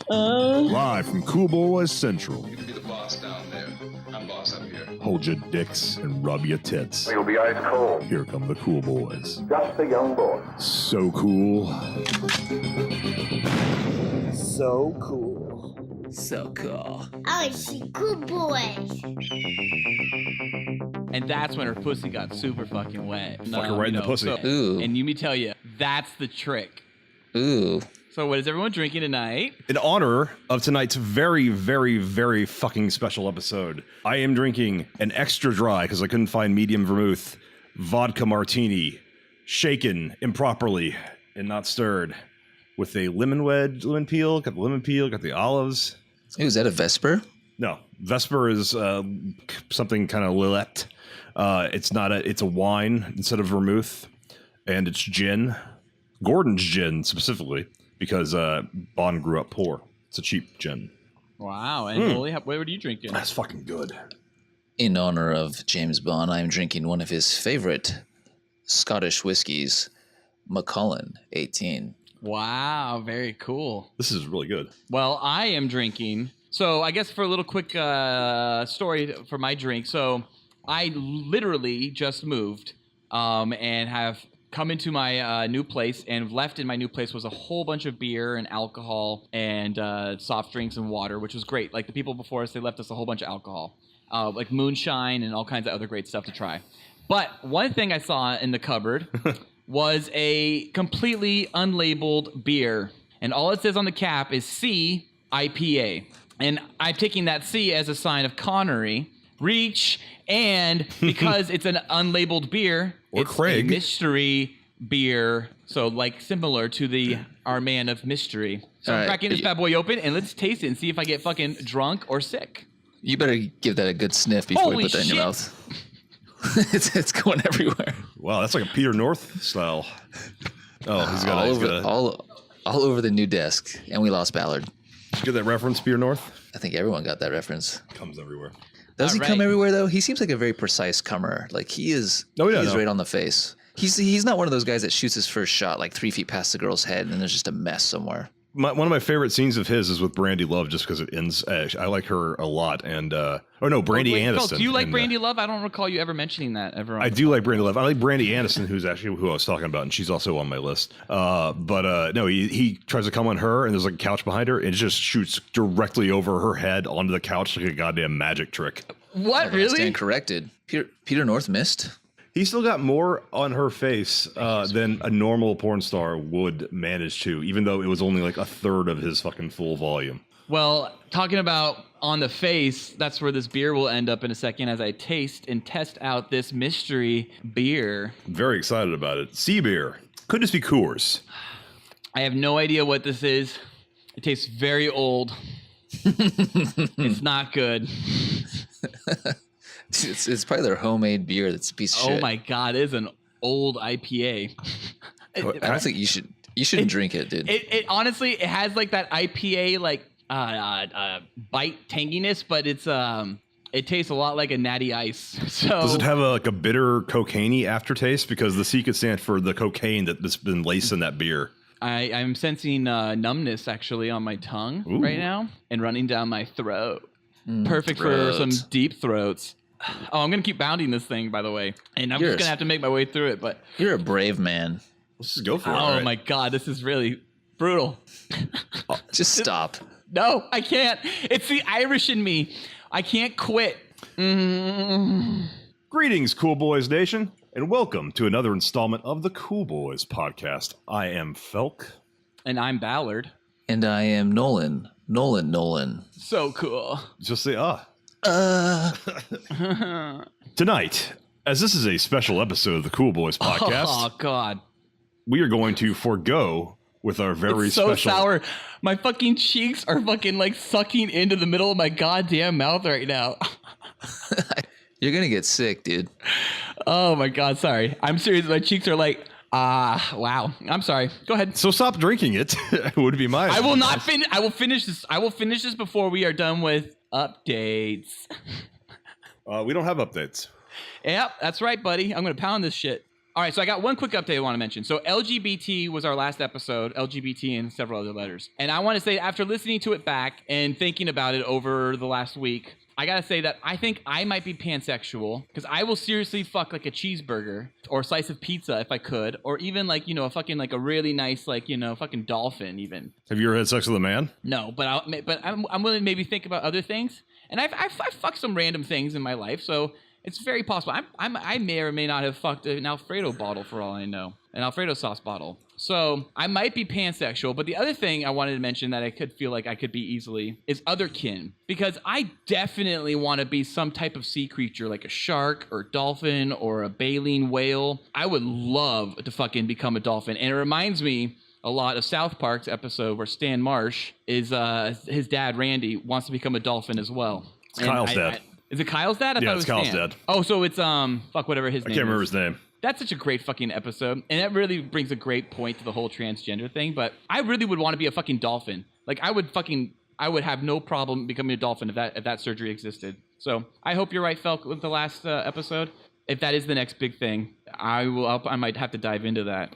Live from Cool Boys Central. You can be the boss down there. I'm boss up here. Hold your dicks and rub your tits. You'll be ice cold. Here come the Cool Boys. Just a young boy. So cool. So cool. So cool. I see cool boys. And that's when her pussy got super fucking wet. Fuck her right in the pussy. Ooh. And you me tell you, that's the trick. Ooh. So what is everyone drinking tonight? In honor of tonight's very, very, very fucking special episode, I am drinking an extra dry, because I couldn't find medium vermouth, vodka martini, shaken improperly and not stirred, with a lemon peel, got the lemon peel, got the olives. Ooh, is that a Vesper? No, Vesper is something kind of Lillet. It's a wine instead of vermouth, and it's gin, Gordon's gin specifically, because Bond grew up poor. It's a cheap gin. Wow, and Holy, what are you drinking? That's fucking good. In honor of James Bond, I'm drinking one of his favorite Scottish whiskeys, Macallan 18. Wow, very cool. This is really good. Well, I am drinking. So I guess for a little quick story for my drink. So I literally just moved and have come into my new place, and left in my new place was a whole bunch of beer and alcohol and soft drinks and water, which was great. Like the people before us, they left us a whole bunch of alcohol, like moonshine and all kinds of other great stuff to try. But one thing I saw in the cupboard was a completely unlabeled beer, and all it says on the cap is C IPA. And I'm taking that C as a sign of Connery, reach, and because it's an unlabeled beer, or it's Craig. A mystery beer, so like similar to our man of mystery. So I'm cracking this bad boy open, and let's taste it and see if I get fucking drunk or sick. You better give that a good sniff before you put that in your mouth. it's going everywhere. Wow, that's like a Peter North style. Oh, he's got all over the new desk, and we lost Ballard. Did you get that reference, Peter North? I think everyone got that reference. Comes everywhere. Does he come everywhere though? He seems like a very precise comer. Like he is. He's right on the face. He's not one of those guys that shoots his first shot like 3 feet past the girl's head, and there's just a mess somewhere. One of my favorite scenes of his is with Brandy Love, just because it ends. I like her a lot, and Brandy Anderson. Phil, do you like Brandy Love? I don't recall you ever mentioning that ever. I do like Brandy Love. I like Brandy Anderson, who's actually who I was talking about, and she's also on my list. No, he tries to come on her, and there's like a couch behind her, and it just shoots directly over her head onto the couch like a goddamn magic trick. What, really? Stand corrected. Peter North missed. He still got more on her face than a normal porn star would manage to, even though it was only like a third of his fucking full volume. Well, talking about on the face, that's where this beer will end up in a second as I taste and test out this mystery beer. I'm very excited about it. Sea beer. Could this be Coors? I have no idea what this is. It tastes very old. It's not good. It's probably their homemade beer that's a piece of shit. Oh my God, it is an old IPA. I don't think you shouldn't drink it, dude. It honestly, it has like that IPA like bite tanginess, but it tastes a lot like a natty ice. So does it have a bitter cocaine-y aftertaste? Because the C could stand for the cocaine that's been laced in that beer. I'm sensing numbness actually on my tongue right now and running down my throat. Perfect for some deep throats. Oh, I'm going to keep bounding this thing, by the way. And I'm just going to have to make my way through it. But you're a brave man. Let's just go for it. Oh, my God. This is really brutal. Just stop. No, I can't. It's the Irish in me. I can't quit. Greetings, Cool Boys Nation, and welcome to another installment of the Cool Boys Podcast. I am Felk. And I'm Ballard. And I am Nolan. Nolan. So cool. Just say, Tonight, as this is a special episode of the Cool Boys Podcast. Oh, God. We are going to forego with our very it's so special... sour. My fucking cheeks are fucking like sucking into the middle of my goddamn mouth right now. You're going to get sick, dude. Oh, my God. Sorry. I'm serious. My cheeks are like... wow. I'm sorry. Go ahead. So stop drinking it. Would be my. I will not finish. I will finish this. I will finish this before we are done with updates. We don't have updates. Yep, that's right, buddy. I'm gonna pound this shit. All right, so I got one quick update I want to mention. So LGBT was our last episode, LGBT and several other letters. And I want to say after listening to it back and thinking about it over the last week, I got to say that I think I might be pansexual because I will seriously fuck like a cheeseburger or a slice of pizza if I could, or even like, a fucking like a really nice like, fucking dolphin even. Have you ever had sex with a man? No, but I'm willing to maybe think about other things. And I've fucked some random things in my life, so it's very possible. I may or may not have fucked an Alfredo bottle for all I know, an Alfredo sauce bottle. So I might be pansexual. But the other thing I wanted to mention that I could feel like I could be easily is otherkin, because I definitely want to be some type of sea creature like a shark or dolphin or a baleen whale. I would love to fucking become a dolphin, and it reminds me a lot of South Park's episode where Stan Marsh is his dad Randy wants to become a dolphin as well. It's Kyle's dad. Is it Kyle's dad? I thought it was Kyle's Stan. dad. Oh, so it's whatever his name is. I can't remember his name. That's such a great fucking episode, and that really brings a great point to the whole transgender thing. But I really would want to be a fucking dolphin. Like I would have no problem becoming a dolphin if that surgery existed. So I hope you're right, Felk, with the last episode. If that is the next big thing, I might have to dive into that.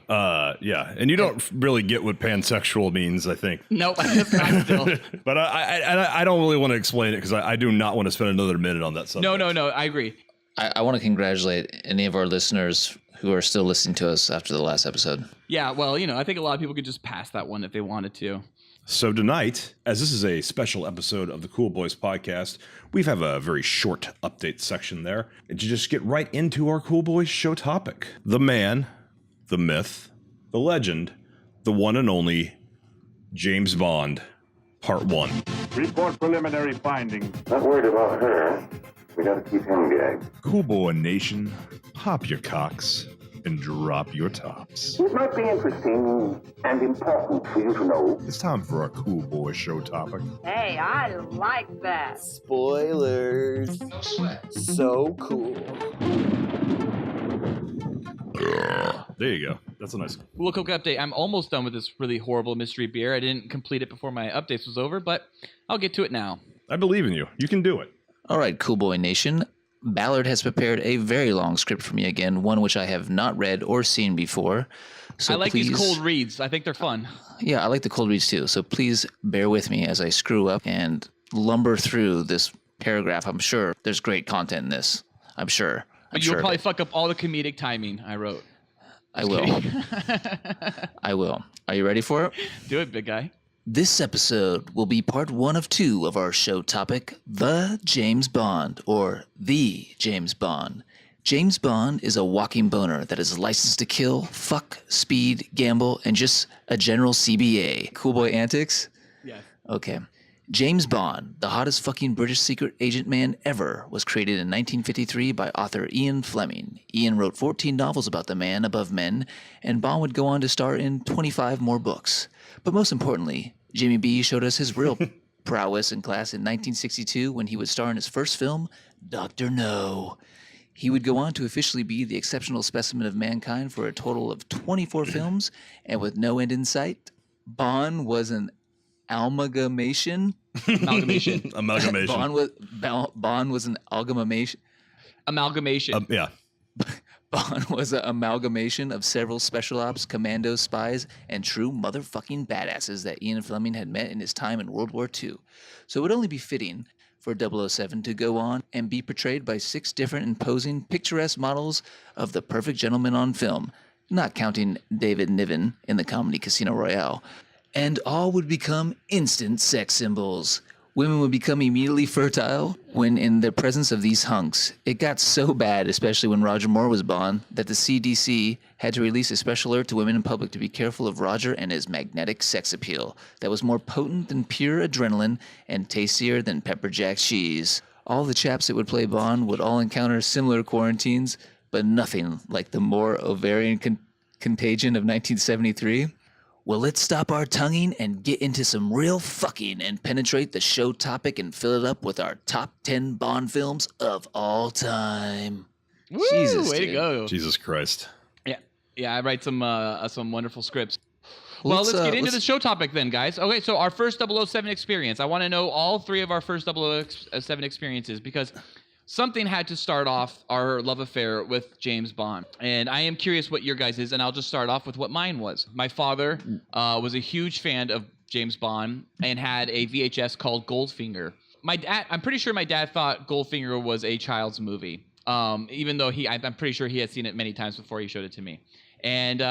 Yeah, and you don't really get what pansexual means, I think. Nope, that's not still. But I don't really want to explain it because I do not want to spend another minute on that subject. No, I agree. I want to congratulate any of our listeners who are still listening to us after the last episode. Yeah, well, I think a lot of people could just pass that one if they wanted to. So tonight, as this is a special episode of the Cool Boys Podcast, we have a very short update section there. And to just get right into our Cool Boys show topic. The man, the myth, the legend, the one and only James Bond, Part 1. Report preliminary findings. Not worried about her. We gotta keep him gagged. Cool Boy Nation, pop your cocks and drop your tops. It might be interesting and important for you to know. It's time for our Cool Boy show topic. Hey, I like that. Spoilers. No sweat. So cool. There you go. That's a nice. Little quick update. I'm almost done with this really horrible mystery beer. I didn't complete it before my updates was over, but I'll get to it now. I believe in you. You can do it. All right, Cool Boy Nation. Ballard has prepared a very long script for me again, one which I have not read or seen before. So I like please, these cold reads. I think they're fun. Yeah, I like the cold reads too. So please bear with me as I screw up and lumber through this paragraph. I'm sure there's great content in this. I'm sure. But you'll probably fuck up all the comedic timing I wrote. I will. I will. Are you ready for it? Do it, big guy. This episode will be part 1 of 2 of our show topic, The James Bond, or The James Bond. James Bond is a walking boner that is licensed to kill, fuck, speed, gamble, and just a general CBA. Cool boy antics? Yes. Okay. James Bond, the hottest fucking British secret agent man ever, was created in 1953 by author Ian Fleming. Ian wrote 14 novels about the man above men, and Bond would go on to star in 25 more books. But most importantly, Jimmy B showed us his real prowess in class in 1962 when he would star in his first film, Dr. No. He would go on to officially be the exceptional specimen of mankind for a total of 24 films, and with no end in sight, Bond was an amalgamation. Amalgamation. Bond was an amalgamation. Amalgamation. Yeah. Bond was an amalgamation of several special ops, commandos, spies, and true motherfucking badasses that Ian Fleming had met in his time in World War II. So it would only be fitting for 007 to go on and be portrayed by 6 different imposing, picturesque models of the perfect gentleman on film, not counting David Niven in the comedy Casino Royale. And all would become instant sex symbols. Women would become immediately fertile when in the presence of these hunks. It got so bad, especially when Roger Moore was Bond, that the CDC had to release a special alert to women in public to be careful of Roger and his magnetic sex appeal that was more potent than pure adrenaline and tastier than pepper jack cheese. All the chaps that would play Bond would all encounter similar quarantines, but nothing like the more ovarian contagion of 1973. Well, let's stop our tonguing and get into some real fucking and penetrate the show topic and fill it up with our top 10 Bond films of all time. Woo, Jesus, way dude. to go. Jesus Christ. Yeah, I write some wonderful scripts. Well, let's get into the show topic then, guys. Okay, so our first 007 experience. I want to know all 3 of our first 007 experiences because something had to start off our love affair with James Bond. And I am curious what your guys' is, and I'll just start off with what mine was. My father was a huge fan of James Bond and had a VHS called Goldfinger. I'm pretty sure my dad thought Goldfinger was a child's movie, even though I'm pretty sure he had seen it many times before he showed it to me. And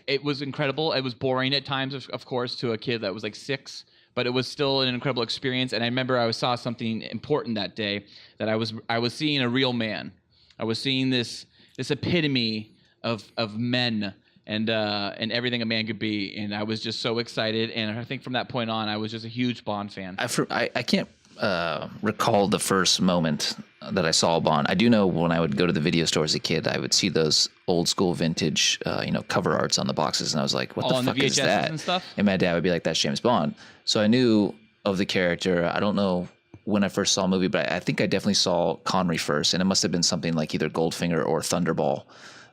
it was incredible. It was boring at times, of course, to a kid that was like 6. But it was still an incredible experience, and I remember I saw something important that day, that I was seeing a real man. I was seeing this epitome of men and everything a man could be, and I was just so excited. And I think from that point on, I was just a huge Bond fan. I can't recall the first moment that I saw Bond. I do know when I would go to the video store as a kid, I would see those old school vintage, cover arts on the boxes, and I was like, "What the fuck is that?" And stuff? And my dad would be like, "That's James Bond." So I knew of the character. I don't know when I first saw a movie, but I think I definitely saw Connery first, and it must have been something like either Goldfinger or Thunderball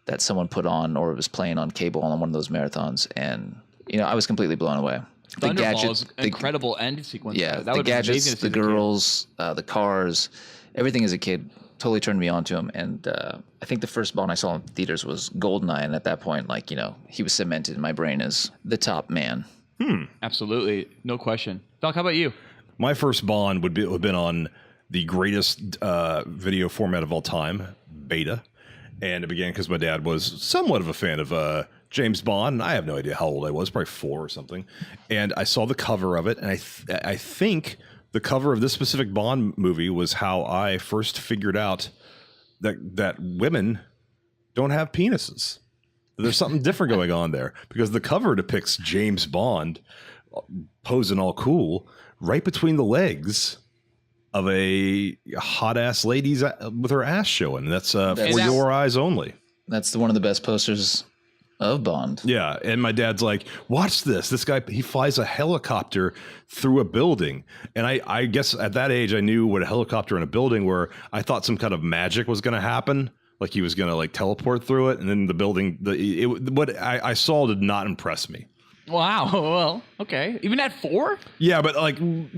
that someone put on, or it was playing on cable on one of those marathons, and I was completely blown away. Thunderball is incredible end sequence. Yeah, that the gadgets, the girls, the cars, everything as a kid totally turned me on to him. And I think the first Bond I saw in theaters was GoldenEye, and at that point, he was cemented in my brain as the top man. Absolutely, no question. Doc, how about you? My first Bond would have been on the greatest video format of all time, Beta. And it began because my dad was somewhat of a fan of James Bond. And I have no idea how old I was, probably 4 or something. And I saw the cover of it, and I think the cover of this specific Bond movie was how I first figured out that women don't have penises. There's something different going on there, because the cover depicts James Bond posing all cool right between the legs of a hot ass lady with her ass showing. That's for your eyes only. That's one of the best posters of Bond. Yeah, and my dad's like, watch this. This guy, he flies a helicopter through a building. And I guess at that age, I knew what a helicopter in a building were. I thought some kind of magic was going to happen. Like he was going to teleport through it. And then the building, what I saw did not impress me. Wow. Well, okay. Even at 4? Yeah, but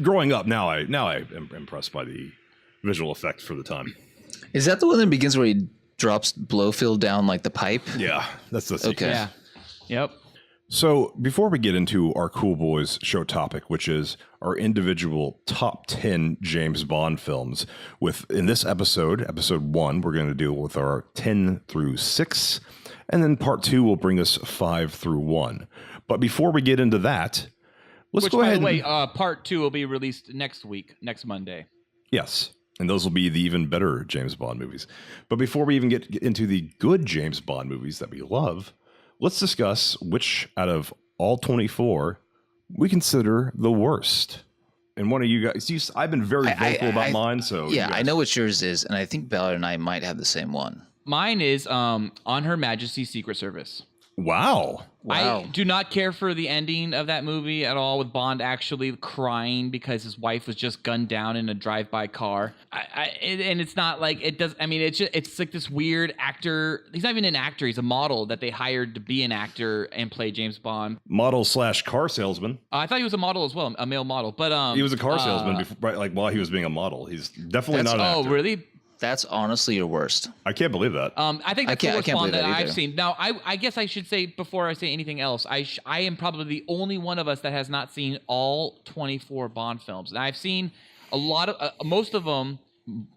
growing up, now I am impressed by the visual effects for the time. Is that the one that begins where he drops Blowfield down like the pipe? Yeah, that's the sequence. Okay. Yeah. Yep. So before we get into our Cool Boys show topic, which is our individual top 10 James Bond films, in this episode 1, we're going to deal with our 10 through 6, and then part 2 will bring us 5 through 1. But before we get into that, let's go ahead. By the way, part 2 will be released next Monday. Yes. And those will be the even better James Bond movies. But before we even get into the good James Bond movies that we love, let's discuss which out of all 24 we consider the worst. And one of you guys, I've been very vocal about mine. So yeah, I know what yours is, and I think Ballard and I might have the same one. Mine is On Her Majesty's Secret Service. Wow. I do not care for the ending of that movie at all, with Bond actually crying because his wife was just gunned down in a drive-by car. And it's not like it does. I mean, it's like this weird actor. He's not even an actor. He's a model that they hired to be an actor and play James Bond. Model / car salesman. I thought he was a model as well, a male model. But he was a car salesman before, while he was being a model. He's definitely not an actor. Oh, really? That's honestly your worst. I can't believe that. I think that's the worst Bond that I've seen. Now, I guess I should say, before I say anything else, I am probably the only one of us that has not seen all 24 Bond films. And I've seen a lot of, most of them,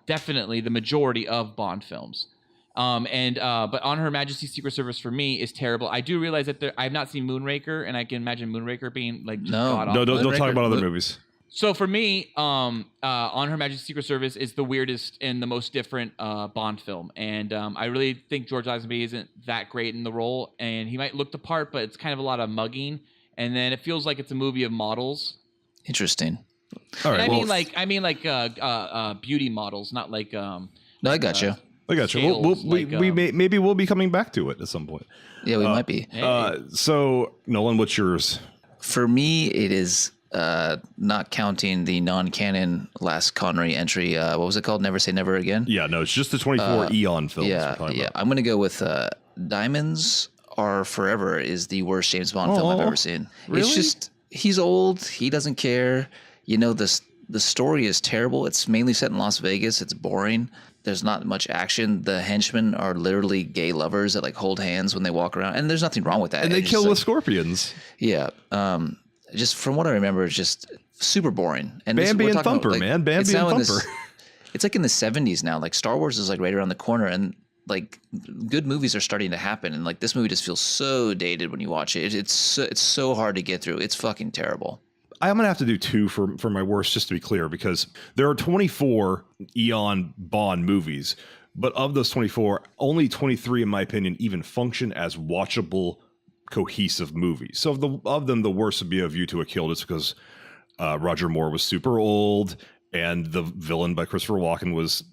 definitely the majority of Bond films. But On Her Majesty's Secret Service for me is terrible. I do realize that I have not seen Moonraker, and I can imagine Moonraker being like just no, don't talk about other movies. So for me, On Her Majesty's Secret Service is the weirdest and the most different Bond film. And I really think George Lazenby isn't that great in the role. And he might look the part, but it's kind of a lot of mugging. And then it feels like it's a movie of models. Interesting. All right. I mean like beauty models, not like. No, I got you. I got you. Maybe we'll be coming back to it at some point. Yeah, we might be. So Nolan, what's yours? For me, it is. Not counting the non-canon last Connery entry. What was it called? Never Say Never Again? Yeah, no, it's just the 24 Eon films. Yeah. I'm going to go with Diamonds Are Forever is the worst James Bond film I've ever seen. Really? It's just, he's old. He doesn't care. The The story is terrible. It's mainly set in Las Vegas. It's boring. There's not much action. The henchmen are literally gay lovers that like hold hands when they walk around, and there's nothing wrong with that. And they It's kill just, the like, scorpions. Yeah. Just from what I remember, it's just super boring. And Bambi we're and talking about, Thumper, like, man. Bambi it's and now in Thumper. It's like in the 70s now. Like Star Wars is like right around the corner, and like good movies are starting to happen. And like this movie just feels so dated when you watch it. It's so hard to get through. It's fucking terrible. I'm going to have to do 2 for my worst, just to be clear, because there are 24 Eon Bond movies, but of those 24, only 23, in my opinion, even function as watchable, cohesive movies. So of them, the worst would be A View to a Kill, just because Roger Moore was super old, and the villain by Christopher Walken was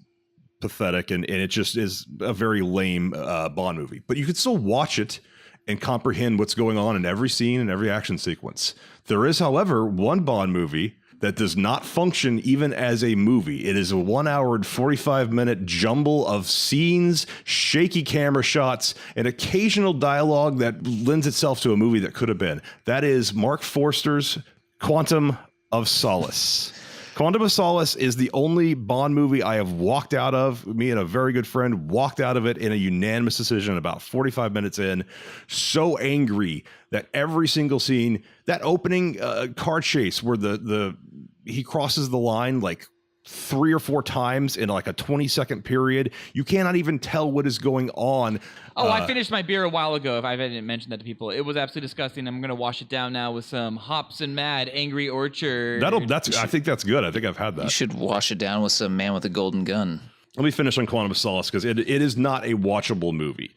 pathetic, and it just is a very lame Bond movie. But you could still watch it and comprehend what's going on in every scene and every action sequence. There is, however, one Bond movie that does not function even as a movie. It is a 1 hour and 45-minute jumble of scenes, shaky camera shots, and occasional dialogue that lends itself to a movie that could have been. That is Mark Forster's Quantum of Solace. Quantum of Solace is the only Bond movie I have walked out of. Me and a very good friend walked out of it in a unanimous decision about 45 minutes in. So angry that every single scene, that opening car chase where he crosses the line like 3 or 4 times in like a 20-second period, you cannot even tell what is going on. Oh, I finished my beer a while ago. If I didn't mention that to people, it was absolutely disgusting. I'm gonna wash it down now with some Hops and Mad Angry Orchard. I think that's good. I think I've had that. You should wash it down with some Man with a Golden Gun. Let me finish on Quantum of Solace, because it is not a watchable movie.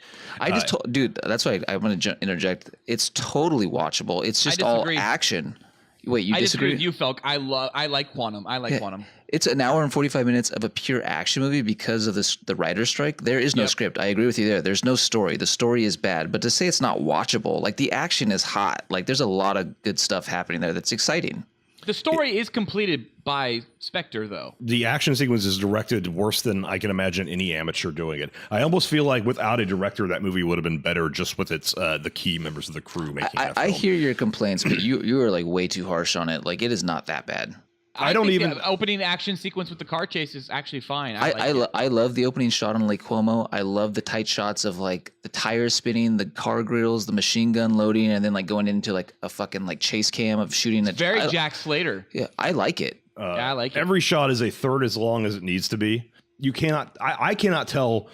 Dude, that's why I want to interject. It's totally watchable. It's just all action. Wait, you I disagree disagree? with you, Felk. I like Quantum. I like Quantum. It's an hour and 45 minutes of a pure action movie because of the writer's strike. There is no script. I agree with you there. There's no story. The story is bad. But to say it's not watchable, like the action is hot. Like there's a lot of good stuff happening there that's exciting. The story is completed by Spectre, though. The action sequence is directed worse than I can imagine any amateur doing it. I almost feel like without a director, that movie would have been better just with its the key members of the crew making that film. I hear your complaints, but you are like way too harsh on it. Like it is not that bad. I think the opening action sequence with the car chase is actually fine. I love the opening shot on Lake Como. I love the tight shots of like the tires spinning, the car grills, the machine gun loading, and then like going into like a fucking like chase cam of shooting. It's very Jack Slater. Yeah, I like it. I like it. Every shot is a third as long as it needs to be. You cannot. I cannot tell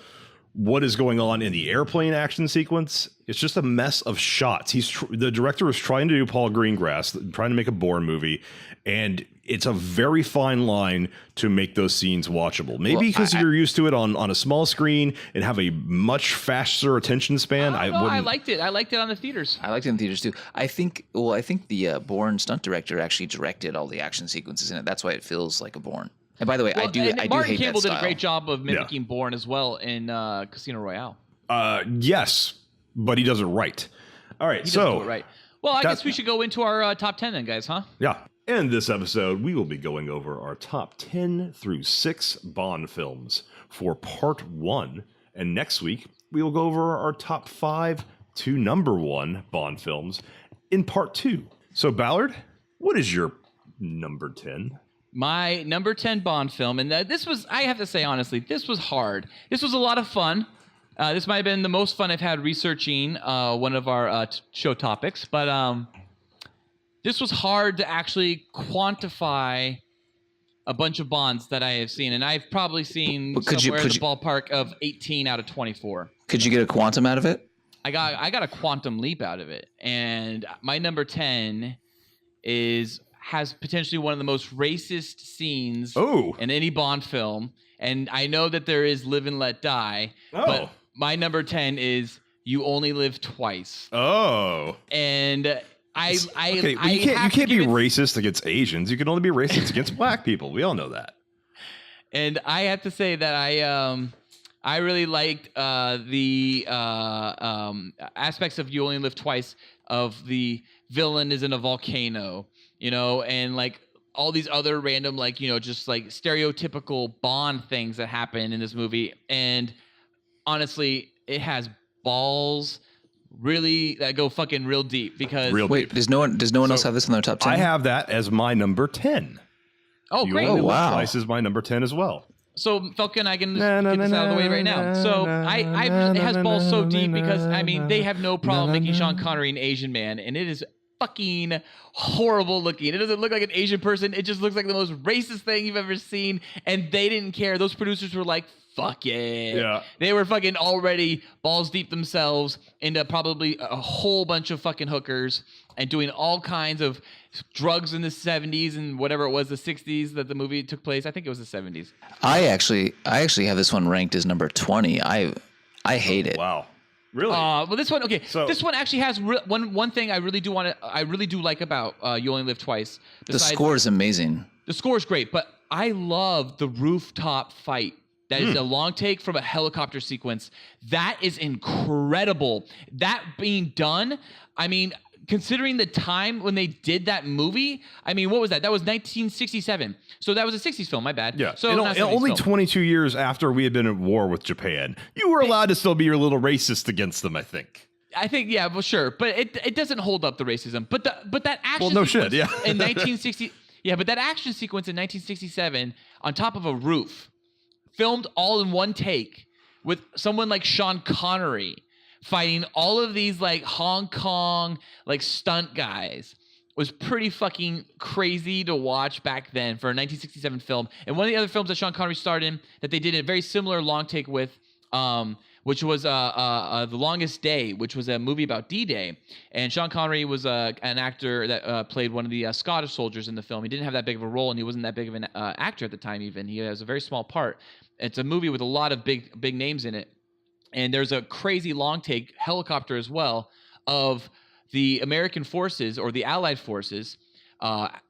what is going on in the airplane action sequence. It's just a mess of shots. The director was trying to do Paul Greengrass, trying to make a Bourne movie, and it's a very fine line to make those scenes watchable. Maybe because you're used to it on a small screen and have a much faster attention span. I liked it. I liked it on the theaters. I liked it in theaters too. I think the Bourne stunt director actually directed all the action sequences in it. That's why it feels like a Bourne. And by the way, I do Martin hate Campbell that did style. a great job of mimicking Bourne as well in Casino Royale. Yes, but he does it right. All right, He does do it right. Well, I guess we should go into our top 10 then, guys, huh? Yeah. In this episode, we will be going over our top 10 through 6 Bond films for part 1. And next week, we will go over our top 5 to number 1 Bond films in part 2. So, Ballard, what is your number 10? My number 10 Bond film, and this was, I have to say honestly, this was hard. This was a lot of fun. This might have been the most fun I've had researching one of our show topics, but this was hard to actually quantify a bunch of Bonds that I have seen, and I've probably seen somewhere in the ballpark of 18 out of 24. Could you get a quantum out of it? I got a quantum leap out of it, and my number 10 has potentially one of the most racist scenes in any Bond film, and I know that there is Live and Let Die, but my number 10 is You Only Live Twice. And you can't be racist against Asians. You can only be racist against black people. We all know that. And I have to say that I really liked the aspects of You Only Live Twice, of the villain is in a volcano, and like all these other random, like, just like stereotypical Bond things that happen in this movie. And honestly, it has balls really that go fucking real deep, because does no one else have this in their top 10? I have that as my number 10. Oh, You great. Only Oh, Live wow. Twice is my number 10 as well. So Falcon, I can just get this out of the way right now. So it has balls so deep because I mean they have no problem making Sean Connery an Asian man, and it is fucking horrible looking. It doesn't look like an Asian person. It just looks like the most racist thing you've ever seen, and they didn't care. Those producers were like, fuck it. Yeah. They were fucking already balls deep themselves into probably a whole bunch of fucking hookers and doing all kinds of drugs in the 70s and whatever it was, the 60s that the movie took place. I think it was the 70s. I actually have this one ranked as number 20. I hate it. Wow. Really? Well, this one, okay. So- this one actually has one thing I really do like about You Only Live Twice. The score is amazing. The score is great, but I love the rooftop fight. That is a long take from a helicopter sequence. That is incredible. That being done, I mean, considering the time when they did that movie, I mean, what was that? That was 1967. So that was a 60s film, my bad. Yeah. So And not a 70s only film. 22 years after we had been at war with Japan, you were allowed to still be your little racist against them, I think. I think, yeah, well, sure, but it doesn't hold up the racism. But that action Well, no sequence shit, yeah. in 1960, yeah, but that action sequence in 1967 on top of a roof, filmed all in one take with someone like Sean Connery fighting all of these like Hong Kong like stunt guys was pretty fucking crazy to watch back then for a 1967 film. And one of the other films that Sean Connery starred in that they did a very similar long take with, which was The Longest Day, which was a movie about D-Day. And Sean Connery was an actor that played one of the Scottish soldiers in the film. He didn't have that big of a role, and he wasn't that big of an actor at the time even. He has a very small part. It's a movie with a lot of big names in it. And there's a crazy long take helicopter as well of the American forces or the Allied forces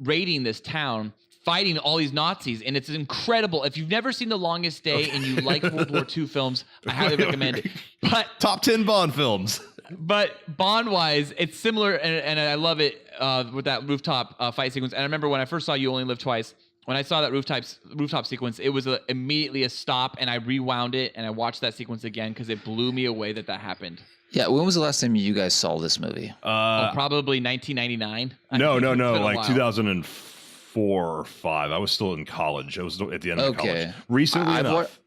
raiding this town, fighting all these Nazis, and it's incredible. If you've never seen The Longest Day and you like World War II films, I highly recommend it. But Top 10 Bond films. But Bond-wise, it's similar, and I love it with that rooftop fight sequence. And I remember when I first saw You Only Live Twice, when I saw that rooftop sequence, it was immediately a stop, and I rewound it, and I watched that sequence again because it blew me away that hapened. Yeah, when was the last time you guys saw this movie? Probably 1999. No, It's been a like while. 2004 or 5. I was still in college. I was at the end of college. Recently enough.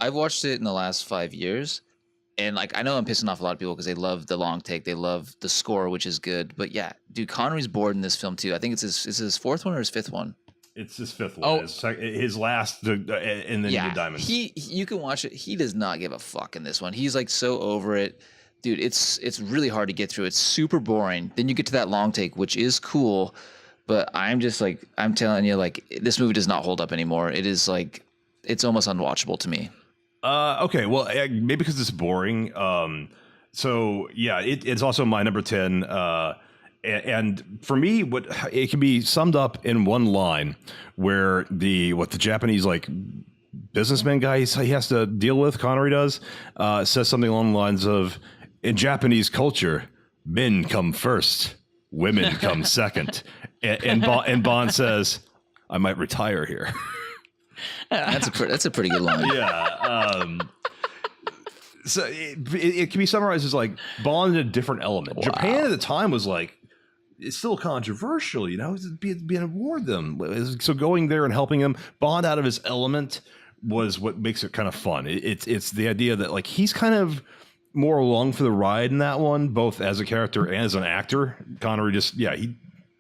I've watched it in the last 5 years, and like I know I'm pissing off a lot of people because they love the long take, they love the score, which is good. But yeah, dude, Connery's bored in this film too. I think it's his fourth one or his fifth one. It's his fifth one. His last, and then Yeah, the Diamonds. you can watch it. He does not give a fuck in this one. He's like so over it. Dude, it's really hard to get through. It's super boring. Then you get to that long take, which is cool, but I'm telling you, like, this movie does not hold up anymore. It is like, it's almost unwatchable to me. Okay, well, maybe because it's boring. So yeah, it's also my number 10. And for me, it can be summed up in one line, where the Japanese like businessman guy he has to deal with, Connery does, says something along the lines of, in Japanese culture, men come first, women come second, and Bond says, "I might retire here." That's a pretty good line. Yeah. So it can be summarized as like Bond in a different element. Wow. Japan at the time was like, it's still controversial, being aboard them. So going there and helping him, Bond out of his element was what makes it kind of fun. It's the idea that like he's kind of more along for the ride in that one, both as a character and as an actor. Connery he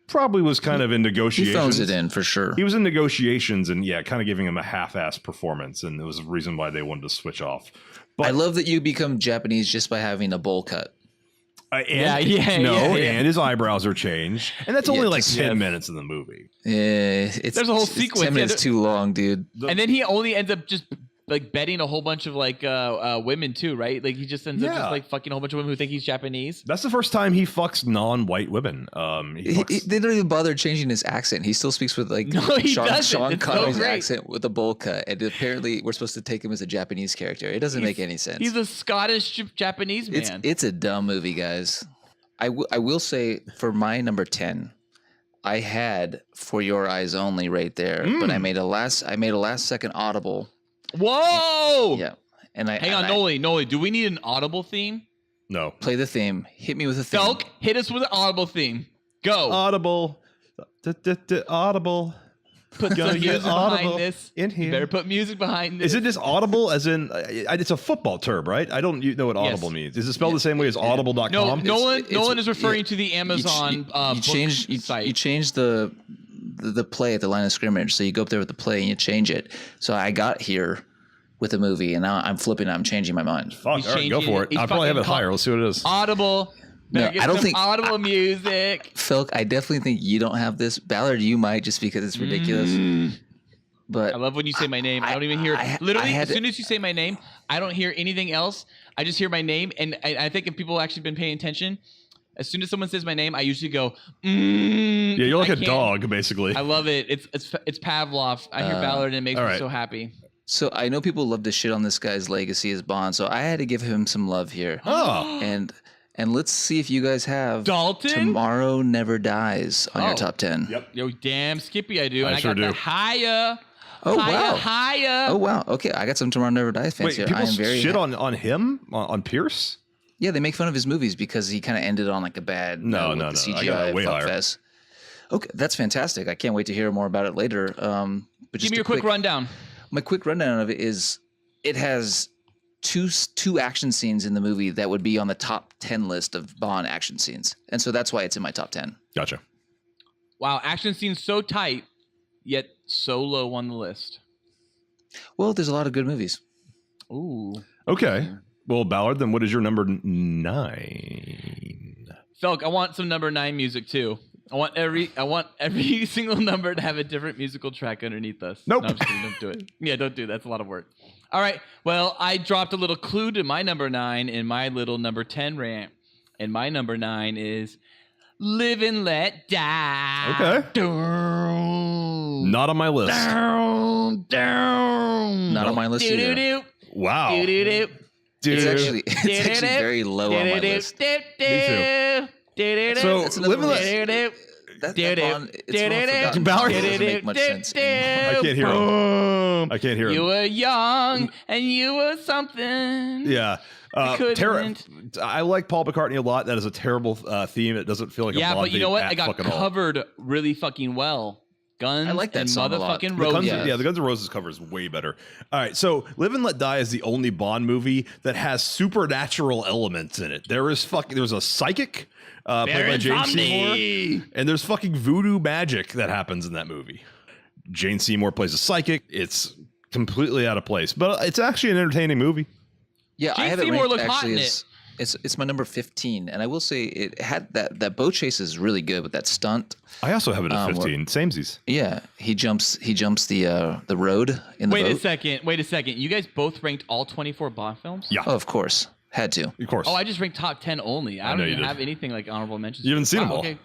probably was kind of in negotiations. He phones it in for sure. He was in negotiations and kind of giving him a half-assed performance, and it was the reason why they wanted to switch off. But I love that you become Japanese just by having a bowl cut. And his eyebrows are changed, and that's only Yeah, like just- 10 minutes of the movie. Yeah, There's a whole sequence. 10 minutes too long, dude. And then he only ends up just like betting a whole bunch of like women too, right? Like he just ends up just like fucking a whole bunch of women who think he's Japanese. That's the first time he fucks non-white women. They don't even bother changing his accent. He still speaks with like No, he doesn't. Sean It's so Connery's great. accent with a bowl cut, and apparently we're supposed to take him as a Japanese character. It doesn't make any sense. He's a Scottish Japanese man. It's a dumb movie, guys. I will say for my number 10, I had For Your Eyes Only right there, but I made a last second audible. Whoa! Yeah, and I Hang on, Noli. Do we need an audible theme? No. play the theme. Hit me with a theme. Felk, hit us with an audible theme. Go. Audible. Audible. Put Gotta some get music audible behind this. in here. You better put music behind this. Is it just audible as in it's a football term, right? I don't know what audible means. Is it spelled the same way as audible.com? No, Nolan it's- is referring to the Amazon you change site. you change the play at the line of scrimmage. So you go up there with the play and you change it. So I got here with a movie and now I'm flipping. I'm changing my mind. Fuck, He's all right, go changing for it. it. He's I'll probably have it fucking higher. Let's see what it is. Audible. No, Better get I don't some think- Audible music. Phil, I definitely think you don't have this. Ballard, you might just because it's ridiculous. But I love when you say my name. I don't even hear. Literally, as soon as you say my name, I don't hear anything else. I just hear my name, and I think if people actually been paying attention, as soon as someone says my name, I usually go. Yeah, you're like I a can't- dog, basically. I love it. It's Pavlov. I hear Ballard, and it makes all me right. so happy. So I know people love to shit on this guy's legacy as Bond, so I had to give him some love here. Oh. And let's see if you guys have Dalton? Tomorrow Never Dies on your Oh. top 10. Yep. Yo, damn, Skippy, I do, and I sure got do. the higher. Oh, higher, wow. higher. Oh wow. Okay, I got some Tomorrow Never Dies fans Wait, here. people I am very shit on him? On Pierce? Yeah, they make fun of his movies because he kind of ended on like a bad No, with no, the no. I got CGI it way fuck higher. fest. Okay, that's fantastic. I can't wait to hear more about it later. But just Give me your quick rundown. My quick rundown of it is it has two action scenes in the movie that would be on the top 10 list of Bond action scenes. And so that's why it's in my top 10. Gotcha. Wow, action scenes so tight, yet so low on the list. Well, there's a lot of good movies. Ooh. Okay. Well, Ballard, then what is your number 9? Felk, I want some number 9 music too. I want every single number to have a different musical track underneath us. Nope. No, I'm just kidding. Don't do it. Yeah, don't do that. That's a lot of work. All right. Well, I dropped a little clue to my number 9 in my little number 10 rant. And my number 9 is Live and Let Die. Okay. Down. Not on my list. Down. Not on my list either. Do-do-do. Wow. Do-do-do. Dude. It's actually very low on my list. So, That's another Live and one. Let... That Bond, it's one forgotten. Ballard- It doesn't make much sense anymore. I can't hear him. I can't hear You him. were young and you were something. Yeah. couldn't. I like Paul McCartney a lot. That is a terrible theme. It doesn't feel like a Yeah, Bond but you know theme what? at I got fucking all. covered really fucking well. Guns I like that and song a lot. motherfucking The Guns, Roses. yeah, the Guns N' Roses cover is way better. All right, so Live and Let Die is the only Bond movie that has supernatural elements in it. There's a psychic played by Baron Jane Somni. Seymour, and there's fucking voodoo magic that happens in that movie. Jane Seymour plays a psychic. It's completely out of place, but it's actually an entertaining movie. Yeah, I Jane have it Seymour ranked looked hot actually in as it's my number 15, and I will say it had that boat chase is really good with that stunt. I also have it at 15. Samesies. Yeah, he jumps the road in the Wait boat. a second. You guys both ranked all 24 Bond films? Yeah, Oh, of course, had to. of course. Oh, I just ranked top 10 only. I know don't you even did. have anything like honorable mentions. You haven't seen them all. Okay.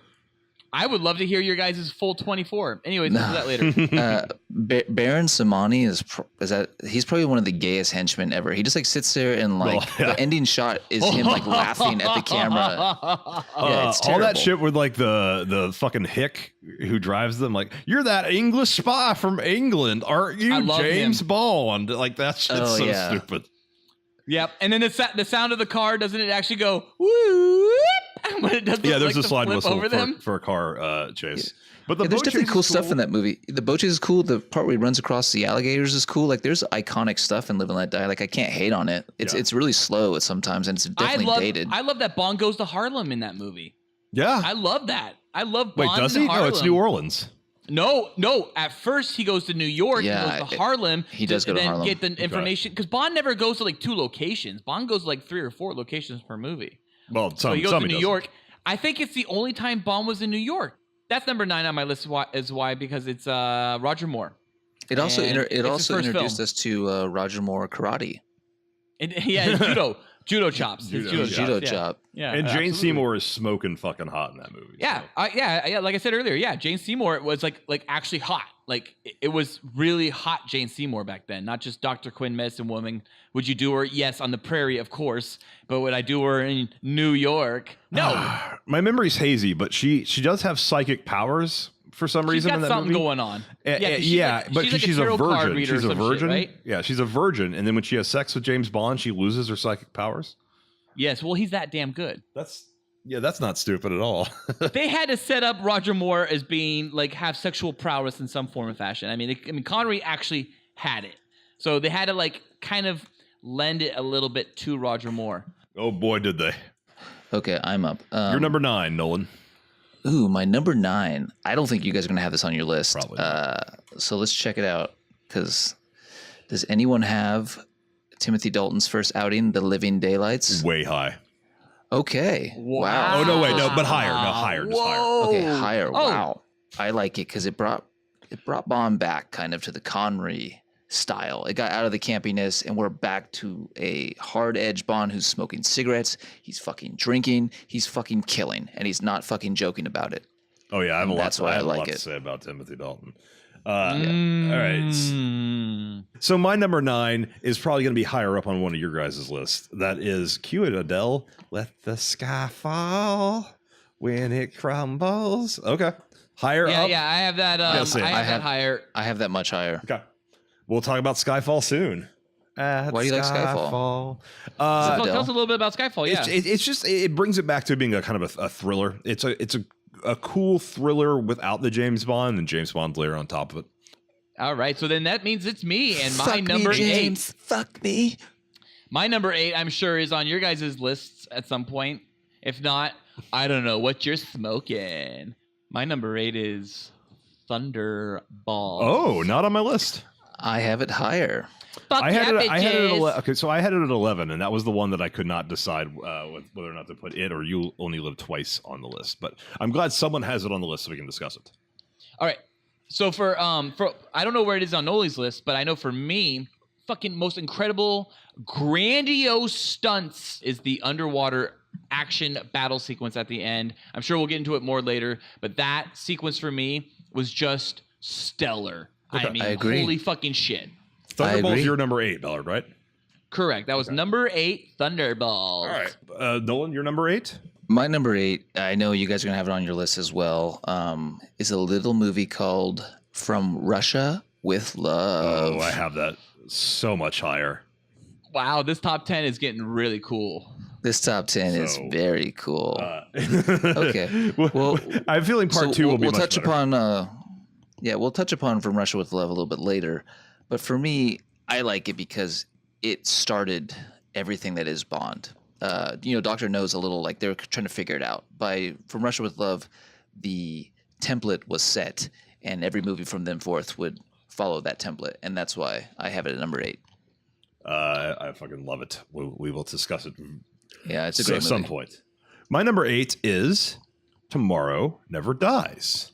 I would love to hear your guys' full 24. Anyways, we'll do that later. Baron Samani is he's probably one of the gayest henchmen ever. He just like sits there and like Well, yeah. the ending shot is him like laughing at the camera. Yeah, it's all that terrible. shit with like the fucking hick who drives them, like, you're that English spy from England, aren't you, I love James him. Bond? Like, that shit's Oh, so yeah. stupid. Yep. And then the sound of the car, doesn't it actually go whoop when it does Yeah, there's like a slide flip whistle over them? for a car chase. But the Yeah, there's boat definitely chase cool is stuff in that movie. The boat chase is cool. The part where he runs across the alligators is cool. Like there's iconic stuff in Live and Let Die. Like I can't hate on it. It's really slow at sometimes, and it's definitely dated. I love that Bond goes to Harlem in that movie. Yeah. I love that. I love Wait, Bond does in he? Harlem. No, it's New Orleans. No. At first, he goes to New York. Yeah, he goes to Harlem. he does go to then Harlem. get the information because Bond never goes to like 2 locations. Bond goes to like 3 or 4 locations per movie. Well, So he goes to New York. I think it's the only time Bond was in New York. That's number 9 on my list. Is why because it's Roger Moore. It also And it's his first introduced film. us to Roger Moore karate. And, yeah, and judo chops. His Judo Judo yeah. chop. Yeah, And Jane absolutely. Seymour is smoking fucking hot in that movie. Yeah, so. yeah. Like I said earlier, yeah, Jane Seymour was like actually hot. Like it was really hot Jane Seymour back then, not just Dr. Quinn, Medicine Woman. Would you do her? Yes, on the prairie, of course. But would I do her in New York? No. My memory's hazy, but she does have psychic powers for some She's reson got in that something movie. going on. 'Cause like she's a tarot card virgin. reader or She's a some shit, virgin, right? Yeah, she's a virgin, and then when she has sex with James Bond, she loses her psychic powers. Yes, well, he's that damn good. Yeah, that's not stupid at all. They had to set up Roger Moore as being like have sexual prowess in some form or fashion. I mean, Connery actually had it, so they had to like kind of lend it a little bit to Roger Moore. Oh boy, did they! Okay, I'm up. You're number 9, Nolan. Ooh, my number 9. I don't think you guys are gonna have this on your list. Probably not. So let's check it out. Because does anyone have Timothy Dalton's first outing, The Living Daylights? Way high. Okay. Wow. Oh no, wait, no, but higher. No, higher, just higher. Okay, higher. Oh. Wow. I like it because it brought Bond back kind of to the Connery style. It got out of the campiness, and we're back to a hard edge Bond who's smoking cigarettes. He's fucking drinking. He's fucking killing, and he's not fucking joking about it. Oh yeah, I have a lot. That's why I like to it. say about Timothy Dalton. All right. So my number 9 is probably going to be higher up on one of your guys' list. That is cue it, Adele. Let the sky fall when it crumbles. Okay. Higher up. Yeah, I have that. I have that higher. I have that much higher. Okay. We'll talk about Skyfall soon. Why do you like Skyfall? Tell us a little bit about Skyfall. Yeah, it's just it brings it back to being a kind of a thriller. It's a cool thriller without the James Bond and James Bond layer on top of it. All right, so then that means it's me and my Fuck number me, James. 8. Fuck me. My number 8, I'm sure, is on your guys' lists at some point. If not, I don't know what you're smoking. My number 8 is Thunderball. Oh, not on my list. I have it higher. Fuck I had it at bitches. so I had it at 11, and that was the one that I could not decide whether or not to put it or You Only Live Twice on the list. But I'm glad someone has it on the list so we can discuss it. All right. So for I don't know where it is on Noli's list, but I know for me, fucking most incredible, grandiose stunts is the underwater action battle sequence at the end. I'm sure we'll get into it more later, but that sequence for me was just stellar. Okay. I mean, I agree. holy fucking shit. Thunderball's your number 8, Ballard, right? Correct. That was number 8, Thunderball. All right. Nolan, your number 8? My number 8, I know you guys are going to have it on your list as well, is a little movie called From Russia with Love. Oh, I have that so much higher. Wow, this top 10 is getting really cool. This top 10 is So, very cool. Okay. Well, I'm feeling part 2 will be we'll much touch better. upon we'll touch upon From Russia with Love a little bit later. But for me, I like it because it started everything that is Bond. Doctor No's a little like they were trying to figure it out. From Russia with Love, the template was set, and every movie from then forth would follow that template, and that's why I have it at number 8. I fucking love it. We will discuss it. Yeah, it's a great at movie. some point. My number 8 is Tomorrow Never Dies.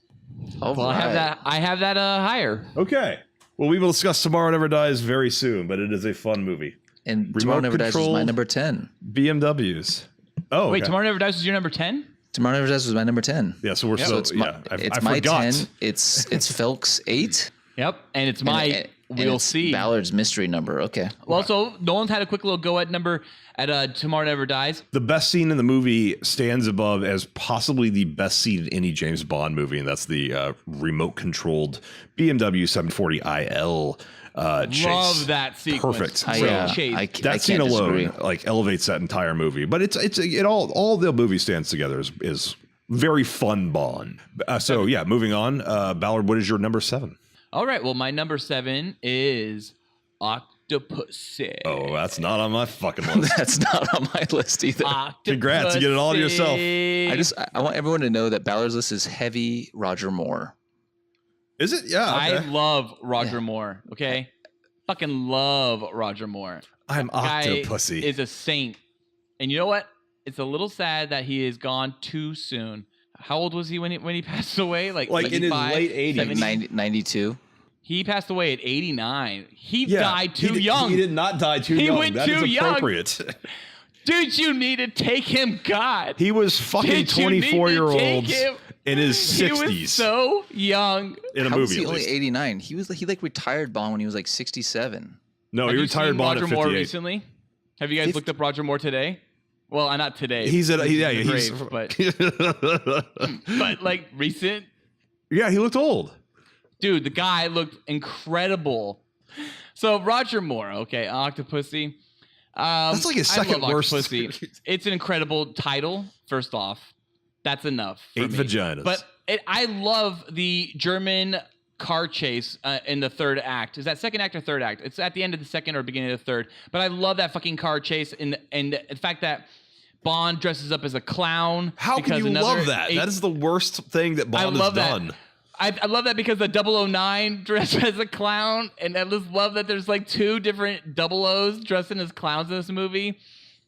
All Well, right. I have that higher. Okay. Well, we will discuss Tomorrow Never Dies very soon, but it is a fun movie. And Tomorrow Never Dies was my number 10. BMWs. Oh, Wait, okay. Tomorrow Never Dies was your number 10? Tomorrow Never Dies was my number 10. Yeah, so we're So it's my, I my forgot. 10. It's Felk's 8. Yep, and it's my and we'll it's see. Ballard's mystery number. Okay. Well, so Nolan's had a quick little go at Tomorrow Never Dies. The best scene in the movie stands above as possibly the best scene in any James Bond movie, and that's the remote-controlled BMW 740IL chase. Love that sequence. Perfect. That scene can't alone disagree. like elevates that entire movie. But it all the movie stands together is very fun Bond. So yeah, moving on. Ballard, what is your number 7? All right. Well, my number 7 is Octopussy. Oh, that's not on my fucking list. That's not on my list either. Congrats, you get it all to yourself. I want everyone to know that Ballard's list is heavy Roger Moore. Is it? Yeah. I Okay. love Roger Moore. Okay, fucking love Roger Moore. I'm Guy Octopussy. is a saint, and you know what? It's a little sad that he is gone too soon. How old was he when he passed away? Like in his 85, late 80s. 70? 92. He passed away at 89. He died too young. He did not die too He young. went That too is young. appropriate. Dude, you need to take him, God. He was fucking Did you need to 24-year-old take him? in his 60s. He was so young. in a How was movie, he at only least. 89? He retired Bond when he was like 67. No, Have he you retired seen Bond Roger at Moore 58. recently? Have you guys looked up Roger Moore today? Well, not today. He's at He's yeah, in the he's grave, but like recent. yeah, he looked old. Dude, the guy looked incredible. So Roger Moore, okay, Octopussy. That's like his second I love worst. Octopussy. It's an incredible title. First off, that's enough. For 8 me. vaginas. But I love the German car chase in the third act. Is that second act or third act? It's at the end of the second or beginning of the third. But I love that fucking car chase and the fact that Bond dresses up as a clown. How can you love that? That is the worst thing that Bond has done. I love that because the 009 dressed as a clown, and I just love that there's like 2 different 00s dressing as clowns in this movie.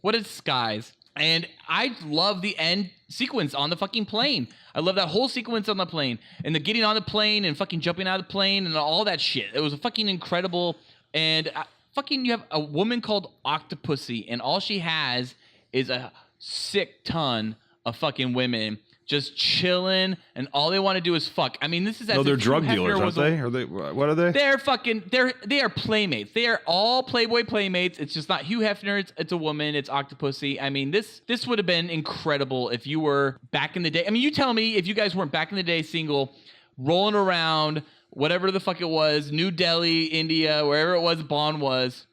What a disguise. And I love the end sequence on the fucking plane. I love that whole sequence on the plane and the getting on the plane and fucking jumping out of the plane and all that shit. It was a fucking incredible. And you have a woman called Octopussy, and all she has is a sick ton of fucking women just chilling, and all they want to do is fuck. I mean, this is they're drug dealers, aren't they? Are they? What are they? They are playmates. They are all Playboy playmates. It's just not Hugh Hefner. It's a woman. It's Octopussy. I mean, this would have been incredible if you were back in the day. I mean, you tell me if you guys weren't back in the day single, rolling around whatever the fuck it was, New Delhi, India, wherever it was, Bond was.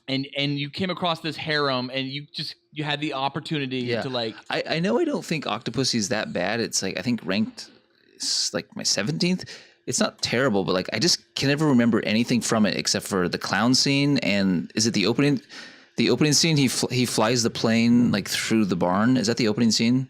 And you came across this harem, and you had the opportunity to like. I know I don't think Octopussy is that bad. It's like I think ranked like my 17th. It's not terrible, but like I just can never remember anything from it except for the clown scene. And is it the opening? The opening scene, he flies the plane like through the barn. Is that the opening scene?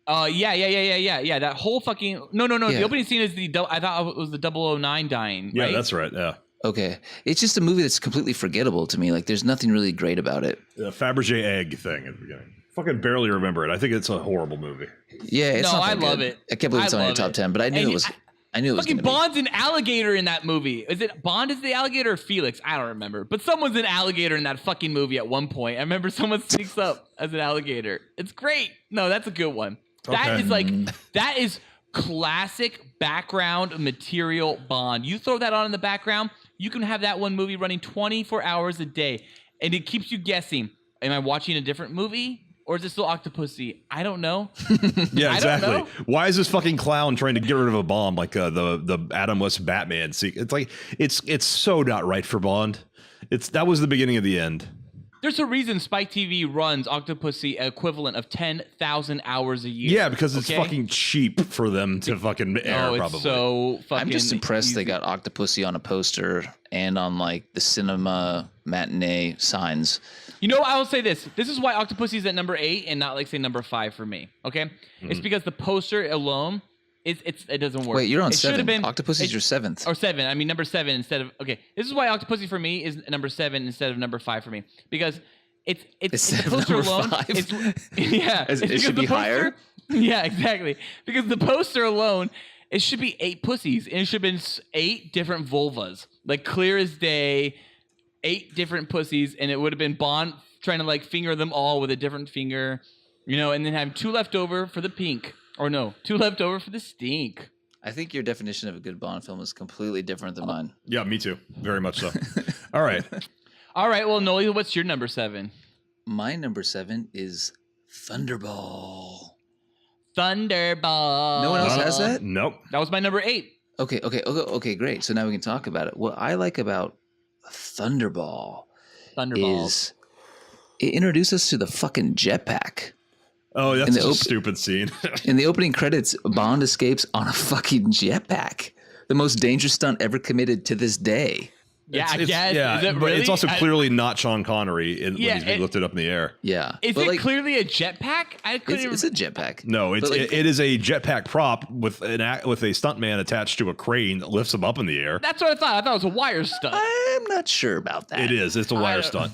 Yeah. That whole fucking no. Yeah. The opening scene is I thought it was the 009 dying. Yeah, right? that's right. Yeah. Okay. It's just a movie that's completely forgettable to me. Like, there's nothing really great about it. The Fabergé egg thing at the beginning. Fucking barely remember it. I think it's a horrible movie. Yeah, it's not that I love good. it. I can't believe it's on your top 10, but I knew it was. I knew it was fucking gonna Bond's an alligator in that movie. Is it Bond is the alligator or Felix? I don't remember. But someone's an alligator in that fucking movie at one point. I remember someone sneaks up as an alligator. It's great. No, that's a good one. That is that is classic background material Bond. You throw that on in the background, you can have that one movie running 24 hours a day, and it keeps you guessing. Am I watching a different movie? Or is it still Octopussy? I don't know. Yeah, exactly. Why is this fucking clown trying to get rid of a bomb like the Adam West Batman? See, it's like it's so not right for Bond. That was the beginning of the end. There's a reason Spike TV runs Octopussy equivalent of 10,000 hours a year. Yeah, because it's fucking cheap for them to fucking air. It's probably. So fucking. I'm just impressed easy. they got Octopussy on a poster and on like the cinema matinee signs. You know, I will say this. This is why Octopussy is at number 8 and not like say number 5 for me. Okay, It's because the poster alone, it doesn't work. Wait, you're on it 7. Been, Octopussy's your 7th. Or 7. I mean number 7 instead of This is why Octopussy for me is number 7 instead of number 5 for me because it's the poster number alone. 5? It should be higher. Yeah, exactly. Because the poster alone. It should be 8 pussies, and it should have been 8 different vulvas, like clear as day, 8 different pussies, and it would have been Bond trying to like finger them all with a different finger, you know, and then have 2 left over for the pink, or no, 2 left over for the stink. I think your definition of a good Bond film is completely different than mine. Yeah, me too. Very much so. All right. Well, Noli, what's your number 7? My number 7 is Thunderball. Thunderball. No one else has that? Nope. That was my number 8. Okay, great. So now we can talk about it. What I like about Thunderball is it introduced us to the fucking jetpack. Oh, that's a stupid scene. In the opening credits, Bond escapes on a fucking jetpack. The most dangerous stunt ever committed to this day. Yeah, I guess. Yeah, is it but really? it's also clearly not Sean Connery when he's being lifted up in the air. Yeah. Is it clearly a jetpack? It's a jetpack. No, it is a jetpack prop with a stuntman attached to a crane that lifts him up in the air. That's what I thought. I thought it was a wire stunt. I'm not sure about that. It is. It's a wire stunt.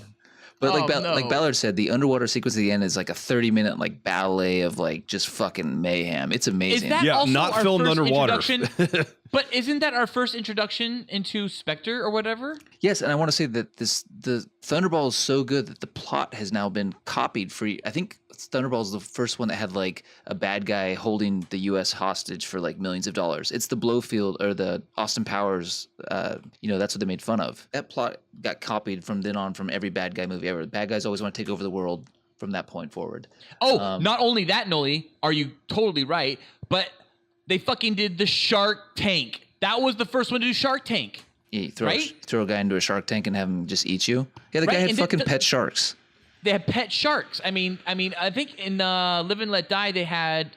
But like Ballard said, the underwater sequence at the end is like a 30-minute like ballet of like just fucking mayhem. It's amazing. Is that also not our filmed first underwater. But isn't that our first introduction into Spectre or whatever? Yes, and I want to say that the Thunderball is so good that the plot has now been copied for. I think Thunderball is the first one that had like a bad guy holding the U.S. hostage for like millions of dollars. It's the Blofeld or the Austin Powers. That's what they made fun of. That plot got copied from then on from every bad guy movie ever. Bad guys always want to take over the world from that point forward. Oh, not only that, Noli, are you totally right? But they fucking did the Shark Tank. That was the first one to do Shark Tank. Yeah, throw a guy into a shark tank and have him just eat you. Yeah, the guy had And fucking pet sharks. They had pet sharks. I mean, I think in Live and Let Die they had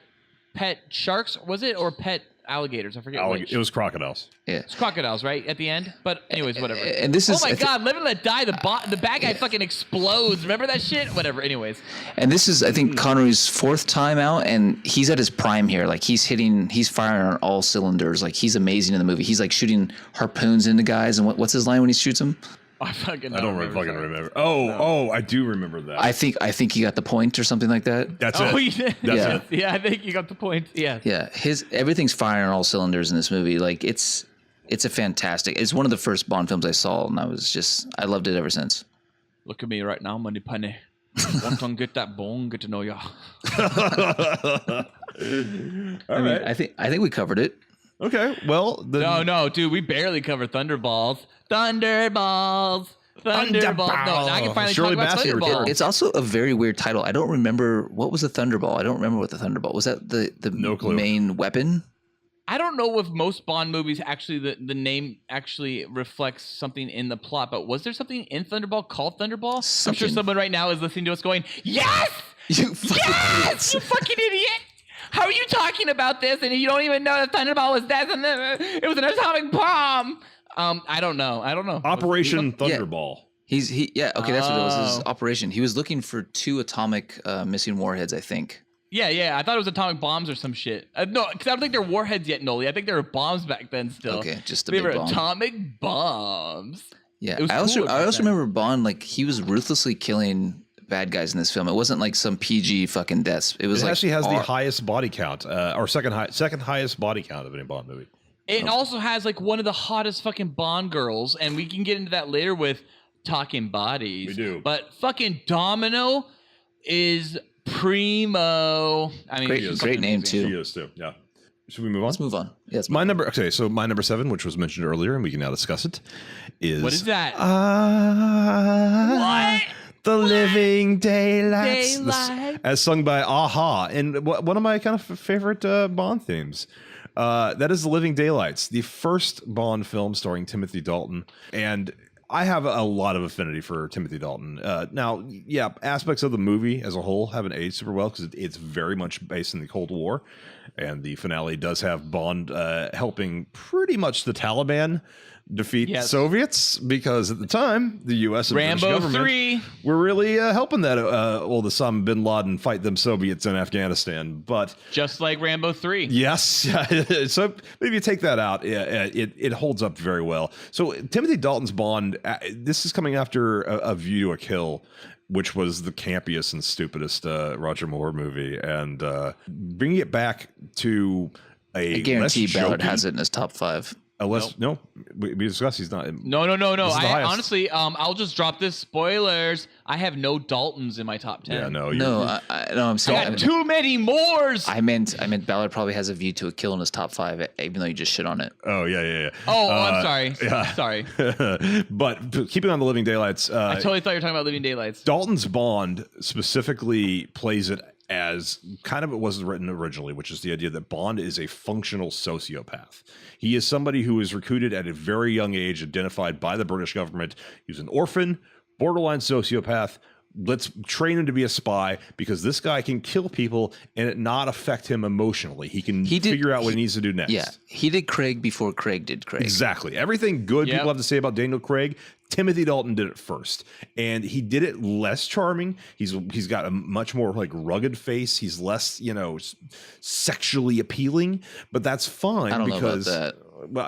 pet sharks. Was it or pet alligators? I forget which. It was crocodiles. Yeah. It's crocodiles, right, at the end? But anyways, whatever. And this is... Oh, my God. Live and Let Die. The bad guy fucking explodes. Remember that shit? Whatever. Anyways. And this is, I think, Connery's 4th time out, and he's at his prime here. Like, he's firing on all cylinders. Like, he's amazing in the movie. He's, like, shooting harpoons into guys. And what's his line when he shoots them? I don't remember. Oh, I do remember that. I think he got the point or something like that. That's it. That's it. Yeah, I think you got the point. Yeah. Yeah. Everything's firing on all cylinders in this movie. Like, it's a fantastic. It's one of the first Bond films I saw, and I loved it ever since. Look at me right now, Money Penny. Once I get that bone, get to know ya. I think we covered it. Okay, well... No, dude, we barely covered Thunderballs. Thunderballs. No, now I can finally talk about Thunderballs. It's also a very weird title. I don't remember... What was the Thunderball? I don't remember what the Thunderball... Was that the main weapon? I don't know if most Bond movies actually... The name actually reflects something in the plot, but was there something in Thunderball called Thunderball? Something. I'm sure someone right now is listening to us going, yes! You fucking idiot! How are you talking about this and you don't even know that Thunderball was that? It was an atomic bomb. I don't know. Operation Thunderball. That's what it was. His operation. He was looking for 2 atomic missing warheads, I think. Yeah. I thought it was atomic bombs or some shit. No, because I don't think they're warheads yet, Noli. I think there were bombs back then still. Okay, just a they big were bomb. Atomic bombs. Yeah, I also remember Bond, like, he was ruthlessly killing bad guys in this film. It wasn't like some PG fucking deaths. It actually has the highest body count, or second highest body count of any Bond movie. It also has like one of the hottest fucking Bond girls, and we can get into that later with talking bodies. We do. But fucking Domino is primo. I mean, great name too. She is too. Yeah. Should we move on? Let's move on. Yeah, my number. Okay, so my number 7, which was mentioned earlier, and we can now discuss it. What is that? What? The Living Daylights, as sung by Aha, and one of my kind of favorite Bond themes. That is The Living Daylights, the first Bond film starring Timothy Dalton, and I have a lot of affinity for Timothy Dalton. Now, yeah, aspects of the movie as a whole haven't aged super well because it's very much based in the Cold War, and the finale does have Bond helping pretty much the Taliban defeat the Soviets, because at the time the U.S. and Rambo British government 3 were really helping that Osama bin Laden fight them Soviets in Afghanistan. But just like Rambo 3, yes, so maybe you take that out, it holds up very well. So Timothy Dalton's Bond, this is coming after a View to a Kill, which was the campiest and stupidest Roger Moore movie, and bringing it back to I guarantee Ballard has it in his top 5. No, we discussed he's not. No. I honestly, I'll just drop this. Spoilers. I have no Daltons in my top 10. Yeah, no. I'm saying I got too many mores. I meant Ballard probably has a View to a Kill in his top 5, even though you just shit on it. Oh yeah. Oh, I'm sorry. Yeah. Sorry. But keeping on The Living Daylights, I totally thought you were talking about Living Daylights. Dalton's Bond specifically plays it as kind of it wasn't written originally, which is the idea that Bond is a functional sociopath. He is somebody who is recruited at a very young age, identified by the British government. He's an orphan, borderline sociopath. Let's train him to be a spy, because this guy can kill people and it not affect him emotionally. He can figure out what he needs to do next. Yeah, he did Craig before Craig did Craig. Exactly. Everything good people have to say about Daniel Craig, Timothy Dalton did it first, and he did it less charming. He's got a much more like rugged face. He's less, sexually appealing, but that's fine. I don't because, know about that. Well,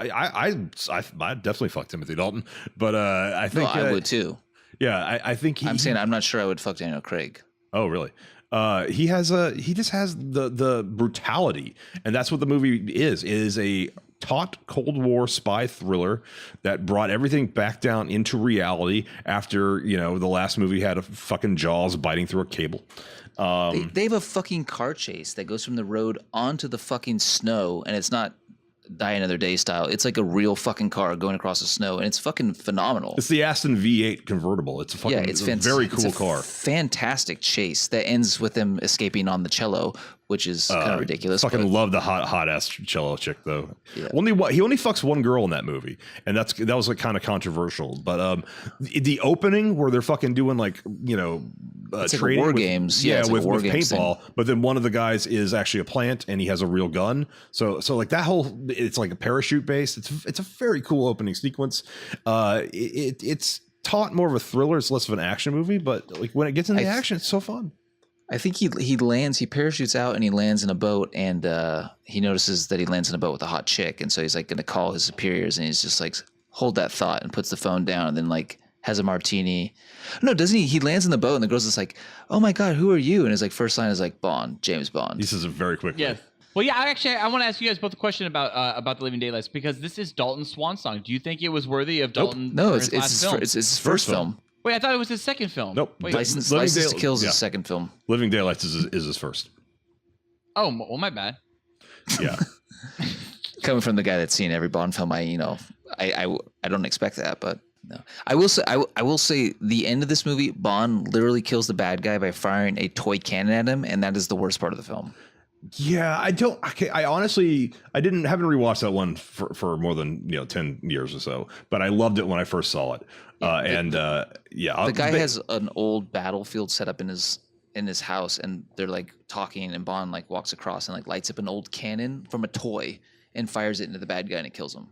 I definitely fuck Timothy Dalton, but I think I would too. Yeah, I think I'm saying I'm not sure I would fuck Daniel Craig. Oh, really? He just has the brutality, and that's what the movie is. It is a taut Cold War spy thriller that brought everything back down into reality after, the last movie had a fucking Jaws biting through a cable. They have a fucking car chase that goes from the road onto the fucking snow, and it's not Die Another Day style. It's like a real fucking car going across the snow, and it's fucking phenomenal. It's the Aston V8 convertible. It's a fucking very cool car. Fantastic chase that ends with them escaping on the cello. which is kind of ridiculous. Fucking love the hot ass cello chick though. Yeah. He only fucks one girl in that movie, and that was like kind of controversial. But the opening where they're fucking doing like it's like trading war with, games, with games paintball. But then one of the guys is actually a plant, and he has a real gun. So like that whole it's like a parachute based. It's a very cool opening sequence. It's taught more of a thriller. It's less of an action movie, but like when it gets into the action, it's so fun. I think he parachutes out and he lands in a boat, and he notices that he lands in a boat with a hot chick, and so he's like going to call his superiors, and he's just like, hold that thought, and puts the phone down, and then like has a martini. No, doesn't he? He lands in the boat, and the girl's just like, oh my God, who are you? And his like first line is like Bond, James Bond. He says it very quickly. Yes. Well, yeah, I want to ask you guys both a question about the Living Daylights, because this is Dalton's swan song. Do you think it was worthy of Dalton? No, it's his first film. Wait, I thought it was his second film. Nope. Wait, License to Kill is his second film. Living Daylights is his first. Oh, well, my bad. Yeah. Coming from the guy that's seen every Bond film, I don't expect that, but no. I will say the end of this movie, Bond literally kills the bad guy by firing a toy cannon at him, and that is the worst part of the film. Yeah, I honestly haven't rewatched that one for more than 10 years or so, but I loved it when I first saw it. The guy has an old battlefield set up in his house, and they're like talking, and Bond like walks across and like lights up an old cannon from a toy and fires it into the bad guy, and it kills him.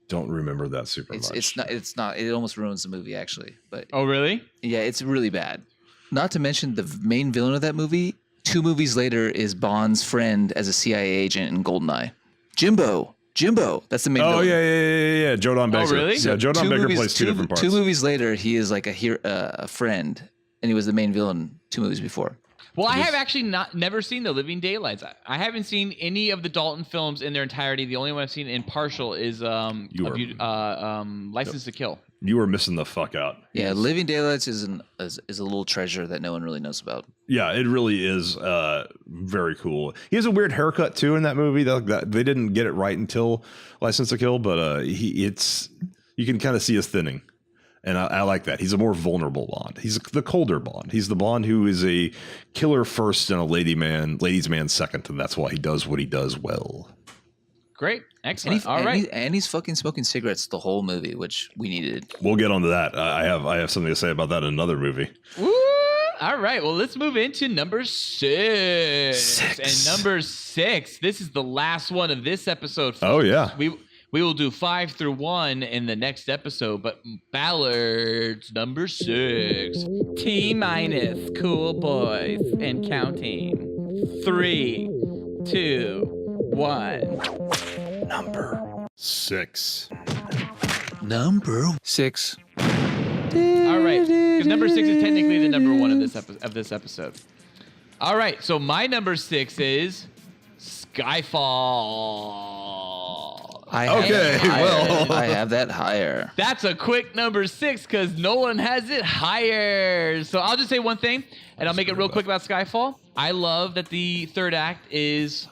Don't remember that super much. It's not. It almost ruins the movie actually. But oh really? Yeah, it's really bad. Not to mention the main villain of that movie. 2 movies later is Bond's friend as a CIA agent in GoldenEye. Jimbo. That's the main villain. Oh, yeah. Joe Don Baker. Oh, really? Yeah, Joe Don Baker plays 2 different parts. 2 movies later, he is like a friend, and he was the main villain 2 movies before. Well, I have actually never seen The Living Daylights. I haven't seen any of the Dalton films in their entirety. The only one I've seen in partial is License to Kill. You were missing the fuck out. Yeah, Living Daylights is a little treasure that no one really knows about. Yeah, it really is very cool. He has a weird haircut too in that movie. They didn't get it right until License to Kill, but you can kind of see his thinning. And I like that. He's a more vulnerable Bond. He's the colder Bond. He's the Bond who is a killer first and a ladies man second, and that's why he does what he does well. Great. Excellent. All right. And he's fucking smoking cigarettes the whole movie, which we needed. We'll get onto that. I have something to say about that in another movie. Woo! All right. Well, let's move into number 6. And number 6, this is the last one of this episode. Folks. Oh, yeah. We will do 5 through 1 in the next episode, but Ballard's number 6. T- cool boys and counting. 3, 2, 1. Number 6. Number 6. All right, because number 6 is technically the number 1 of this episode. All right, so my number 6 is Skyfall. I have that higher. That's a quick number 6 because Nolan has it higher. So I'll just say one thing, and I'll make it real quick about Skyfall. I love that the third act is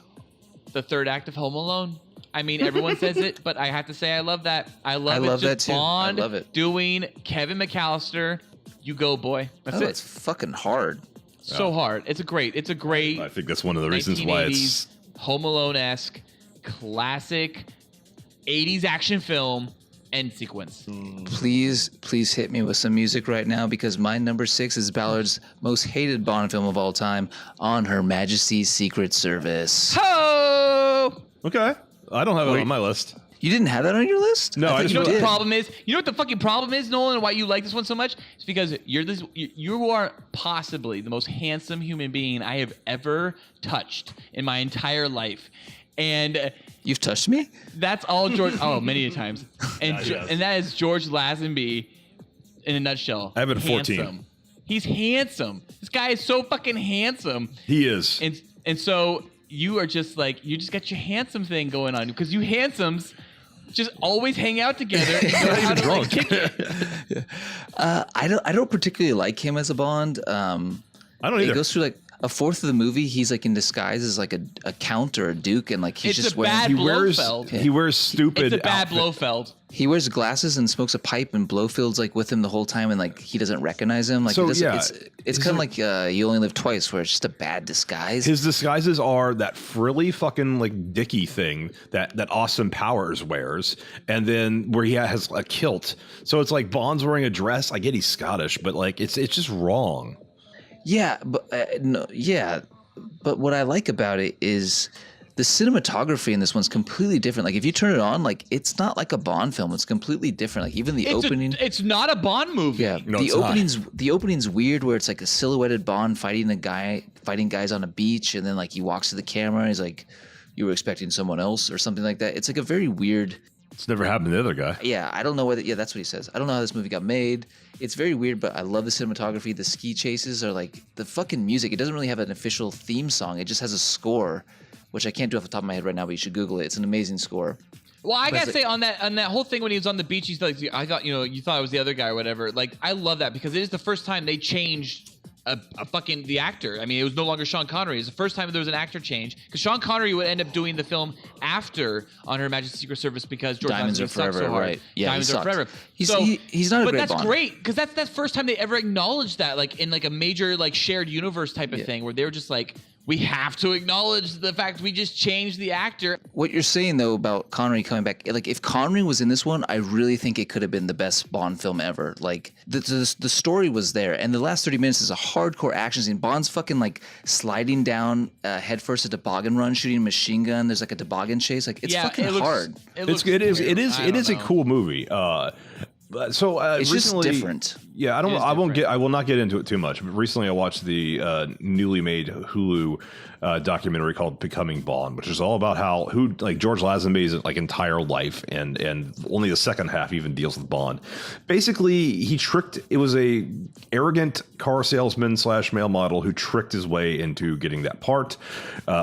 the third act of Home Alone. I mean, everyone says it, but I have to say I love that. I love that too. Bond I love it. doing Kevin McAllister. You go, boy. That's it. It's fucking hard. So hard. It's a great. I think that's one of the reasons why it's Home Alone-esque, classic 80s action film end sequence. Please hit me with some music right now, because my number 6 is Ballard's most hated Bond film of all time, On Her Majesty's Secret Service. Ho! Okay. I don't have it on my list. You didn't have that on your list? No, I just You know what the problem is? You know what the fucking problem is, Nolan, and why you like this one so much? It's because you are possibly the most handsome human being I have ever touched in my entire life. And you've touched me? That's all George. Oh, many times. And and that is George Lazenby in a nutshell. I have it at 14. He's handsome. This guy is so fucking handsome. He is. And so you are just like, you just got your handsome thing going on, because you handsomes just always hang out together and know how to like, kick it. I don't particularly like him as a Bond. I don't either. He goes through like a fourth of the movie. He's like in disguise as like a count or a duke, and like he's it's just a bad he wears Blofeld. He wears stupid. It's a bad outfit. Blofeld. He wears glasses and smokes a pipe, and Blofield's like with him the whole time, and like he doesn't recognize him. Like So, it doesn't, yeah, it's kind of like You Only Live Twice, where it's just a bad disguise. His disguises are that frilly fucking like Dickie thing that Austin Powers wears, and then where he has a kilt. So it's like Bond's wearing a dress. I get he's Scottish, but like it's just wrong. Yeah, but but what I like about it is the cinematography in this one's completely different. Like if you turn it on, like it's not like a Bond film. It's completely different. Like even the opening. It's not a Bond movie. Yeah, No, the opening's weird, where it's like a silhouetted Bond fighting guys on a beach, and then like he walks to the camera and he's like, "You were expecting someone else" or something like that. It's like a very weird. It's never happened to the other guy. Yeah, I don't know whether. Yeah, that's what he says. I don't know how this movie got made. It's very weird, but I love the cinematography. The ski chases are like the fucking music. It doesn't really have an official theme song. It just has a score, which I can't do off the top of my head right now, but you should Google it. It's an amazing score. Well, I gotta say on that whole thing when he was on the beach, he's like, I thought you thought it was the other guy or whatever. Like, I love that because it is the first time they changed a fucking the actor. I mean, it was no longer Sean Connery. It's the first time there was an actor change because Sean Connery would end up doing the film after On Her Majesty's Secret Service because George Diamonds Lazenby Are Forever, sucked so hard. right? Yeah, Diamonds he Are sucks. Forever. He's So- he's not a but great that's Bond. great because that's the first time they ever acknowledged that, like in like a major like shared universe type of thing where they were just like, we have to acknowledge the fact we just changed the actor. What you're saying though about Connery coming back, like if Connery was in this one, I really think it could have been the best Bond film ever. Like the story was there, and the last 30 minutes is a hardcore action scene. Bond's fucking like sliding down headfirst a toboggan run, shooting a machine gun. There's like a toboggan chase. Like it's fucking hard. It is a cool movie. It's It's just recently, different. Yeah, I will not get into it too much. But recently, I watched the newly made Hulu documentary called "Becoming Bond," which is all about George Lazenby's like entire life, and only the second half even deals with Bond. Basically, it was a arrogant car salesman / male model who tricked his way into getting that part,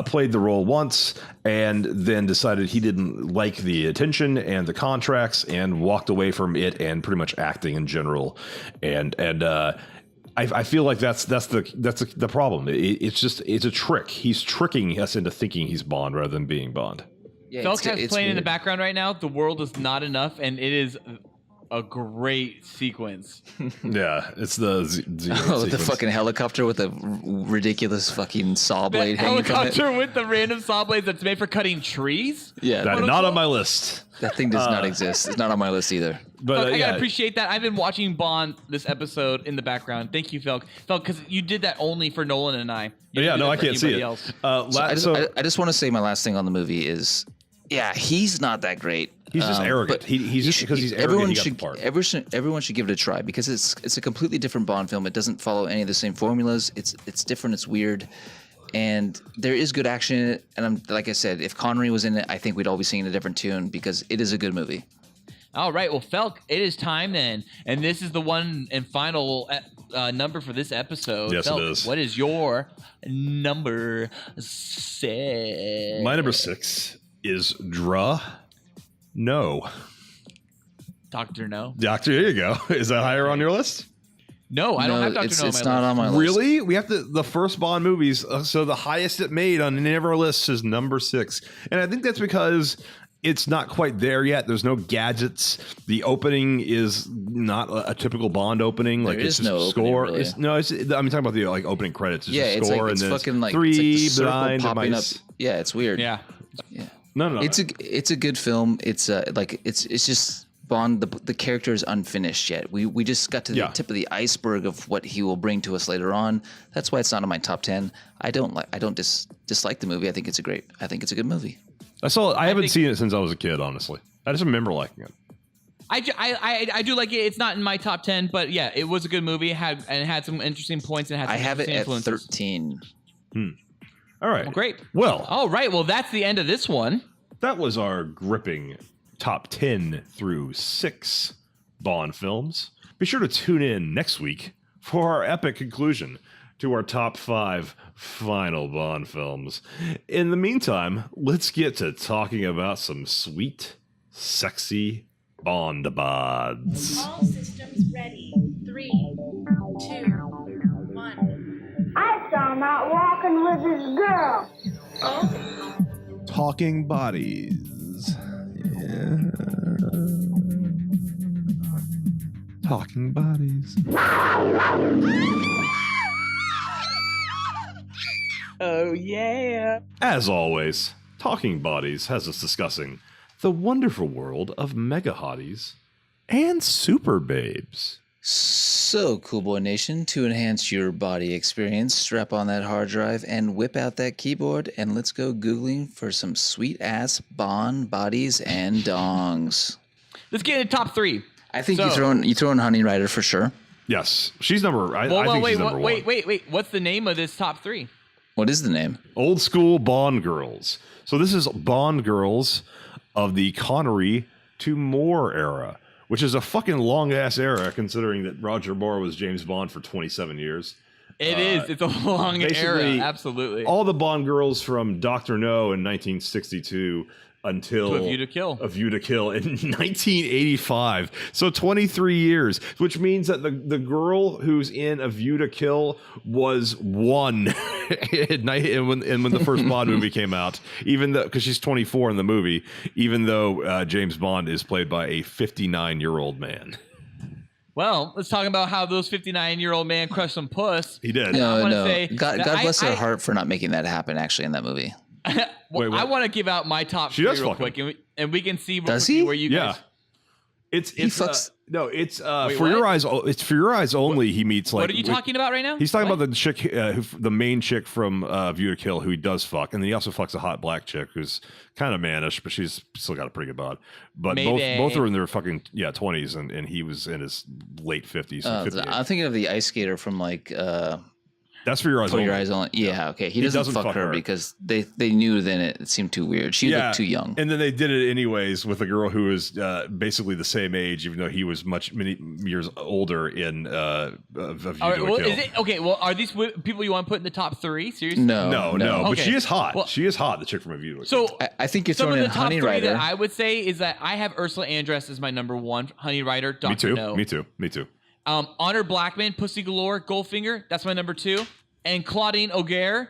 played the role once, and then decided he didn't like the attention and the contracts and walked away from it and pretty much acting in general. And I feel like that's the problem. It's a trick. He's tricking us into thinking he's Bond rather than being Bond. Yeah, Felk has playing in the weird. background right now. The World Is Not Enough, and it is a great sequence. Yeah, it's the The fucking helicopter with a ridiculous fucking saw blade That hanging from it. helicopter with the random saw blades that's made for cutting trees. Yeah, That not on my list. that thing does not exist. It's not on my list either. But Felk, I gotta appreciate that. I've been watching Bond this episode in the background. Thank you, Felk. Felk, because you did that only for Nolan and I. You yeah, didn't no, do I that for can't see anybody it. else. I just want to say my last thing on the movie is, yeah, he's not that great. He's just arrogant. but He's just because he's arrogant. He got the part. Everyone should give it a try because it's a completely different Bond film. It doesn't follow any of the same formulas. It's different. It's weird, and there is good action in it. And like I said, if Connery was in it, I think we'd all be singing a different tune because it is a good movie. All right, well, Felk, it is time then, and this is the one and final number for this episode. Yes, Felk, it is. What is your number 6? My number 6 is No. Dr. No. Doctor, here you go. Is that higher on your list? No, I don't have Dr. No on my it's not list. on my list. Really? We have the first Bond movies. So the highest it made on any of our lists is number 6. And I think that's because it's not quite there yet. There's no gadgets. The opening is not a typical Bond opening. There like is it's just no score. opening, really. I'm talking about the like opening credits. It's Yeah, just it's score like it's and then fucking like 3 it's like the circle blind popping mice. up. Yeah, it's weird. Yeah. Yeah. No. It's a good film. It's it's just Bond. The character is unfinished yet. We just got to the tip of the iceberg of what he will bring to us later on. That's why it's not in my top 10. I don't dislike the movie. I think it's a good movie. I haven't seen it since I was a kid. Honestly, I just remember liking it. I do like it. It's not in my top 10, but yeah, it was a good movie. It had some interesting points and had some I have it interesting at influences. 13. All right. Well, great. Well, All right. Well, that's the end of this one. that was our gripping top 10 through 6 Bond films. Be sure to tune in next week for our epic conclusion to our top 5 final Bond films. In the meantime, let's get to talking about some sweet, sexy Bond bods. All systems ready. 3, 2, 1. I saw him out walking with his girl. Oh, Talking bodies. Yeah. Talking bodies. Oh, yeah. As always, Talking Bodies has us discussing the wonderful world of mega hotties and super babes. So, Cool Boy Nation, to enhance your body experience, strap on that hard drive and whip out that keyboard and let's go Googling for some sweet-ass Bond bodies and dongs. Let's get into top 3. I think you throw in Honey Rider for sure. Yes, she's number. I think she's number one. Wait. What's the name of this top 3? What is the name? Old school Bond girls. So this is Bond girls of the Connery to Moore era, which is a fucking long ass era considering that Roger Moore was James Bond for 27 years. It is. It's a long era. Absolutely. All the Bond girls from Dr. No in 1962 until to A View to Kill. A View to Kill in 1985. So 23 years, which means that the girl who's in A View to Kill was 1 when the first Bond movie came out, even though, because she's 24 in the movie, even though James Bond is played by a 59-year-old man. Well, let's talk about how those 59-year-old man crushed some puss. He did. No. God bless her heart for not making that happen actually in that movie. Wait. I want to give out my top 3 real quick, and we can see where you guys. It's Wait, for your eyes. It's for your eyes only. He meets like. What are you talking about right now? He's talking about the chick, the main chick from View to Kill, who he does fuck, and then he also fucks a hot black chick who's kind of mannish, but she's still got a pretty good bod. But both are in their fucking 20s, and he was in his late 50s. I'm thinking of the ice skater from like. That's for your eyes only. For your eyes only. Yeah, okay. He doesn't fuck her because they knew then it seemed too weird. She looked too young. And then they did it anyways with a girl who was basically the same age, even though he was many years older in A View to Kill. Is it okay? Well, are these people you want to put in the top 3? Seriously? No. Okay. But she is hot. Well, she is hot. The chick from A View to Kill. So I think you're throwing in Honey Rider. Rider. That I would say is that I have Ursula Andress as my number 1. Honey Rider. Dr. No. Me too. Honor Blackman, Pussy Galore, Goldfinger. That's my number 2. And Claudine Auger,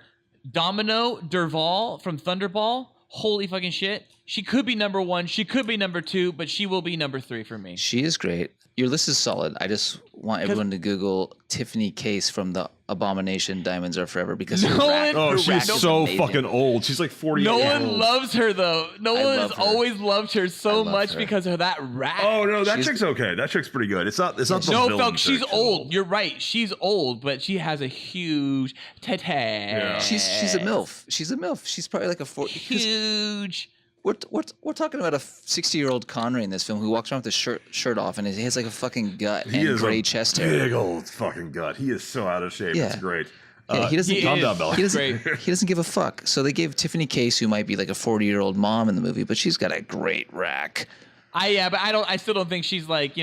Domino Derval from Thunderball. Holy fucking shit. She could be number 1. She could be number 2, but she will be number 3 for me. She is great. Your list is solid. I just want everyone to Google Tiffany Case from the Abomination Diamonds Are Forever because she's so fucking old. She's like 40 No years one old. loves her though. No one has always loved her so much because of that rat. Oh no, that chick's okay. That chick's pretty good. It's not the Felk, she's old. You're right. She's old, but she has a huge tete. Yeah. She's a MILF. She's a MILF. She's probably like a 40 huge. We're talking about a 60-year-old Connery in this film who walks around with his shirt off and he has like a fucking gut and gray chest hair. Big old fucking gut. He is so out of shape. Yeah. It's great. Yeah, he doesn't. He doesn't give a fuck. So they gave Tiffany Case, who might be like a 40-year-old mom in the movie, but she's got a great rack. But I still don't think she's like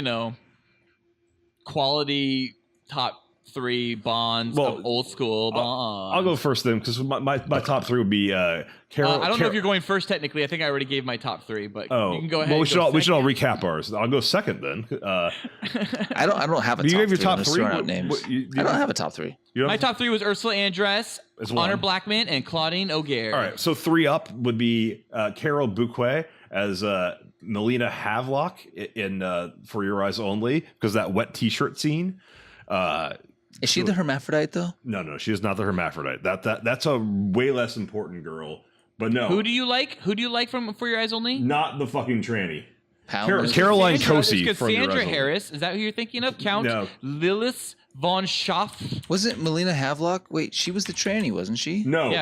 quality top 3 Bonds of old school Bond. I'll go first then because my top 3 would be Carol. I don't know if you're going first technically. I think I already gave my top 3, but you can go ahead. Well, we should all recap ours. I'll go second then. I don't have a top 3. You gave your top 3. I don't have a top 3. My top 3 was Ursula Andress, Honor Blackman, and Claudine Auger. All right, so 3 up would be Carol Bouquet as Melina Havelock in For Your Eyes Only because that wet T-shirt scene. Is she the hermaphrodite though? No, she is not the hermaphrodite. That's a way less important girl. But no. Who do you like? Who do you like from For Your Eyes Only? Not the fucking tranny. Caroline Cosey. Cassandra Harris. Is that who you're thinking of? Count Lilith von Schaff. Wasn't Melina Havelock? Wait, she was the tranny, wasn't she? No,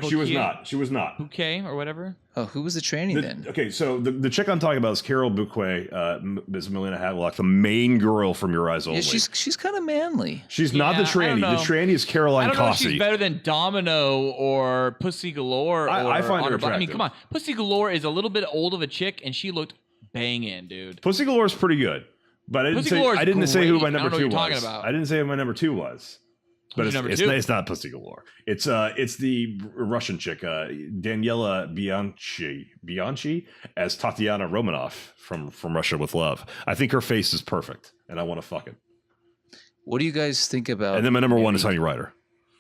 she was not. She was not. Bouquet or whatever. Oh, who was the tranny then? Okay, so the chick I'm talking about is Carol Bouquet, Ms. Melina Havelock, the main girl from Your Eyes Only. Yeah, she's kind of manly. She's not the tranny. The tranny is Caroline Cosey. I don't know if she's better than Domino or Pussy Galore. I find her attractive. I mean, come on. Pussy Galore is a little bit old of a chick, and she looked banging, dude. Pussy Galore is pretty good. But I didn't say who my number 2 was. I didn't say who my number 2 was. But it's not Pussy Galore. It's the Russian chick, Daniela Bianchi as Tatiana Romanov from Russia with Love. I think her face is perfect, and I want to fuck it. What do you guys think about? And then my number 1 is Honey Rider.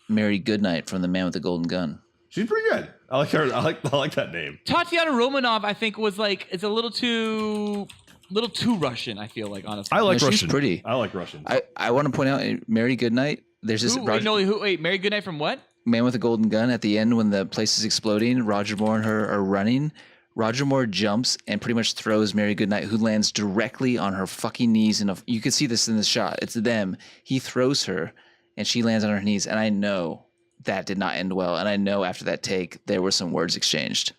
Mary Goodnight from The Man with the Golden Gun. She's pretty good. I like her. I like that name. Tatiana Romanov, I think, was like it's a little too little too Russian. I feel like, honestly. I like No, Russian. she's pretty. I like Russian. I want to point out in Mary Goodnight, there's this Wait, Mary Goodnight from what? Man with a Golden Gun at the end when the place is exploding. Roger Moore and her are running. Roger Moore jumps and pretty much throws Mary Goodnight, who lands directly on her fucking knees. You can see this in the shot. It's them. He throws her, and she lands on her knees. And I know that did not end well. And I know after that take, there were some words exchanged.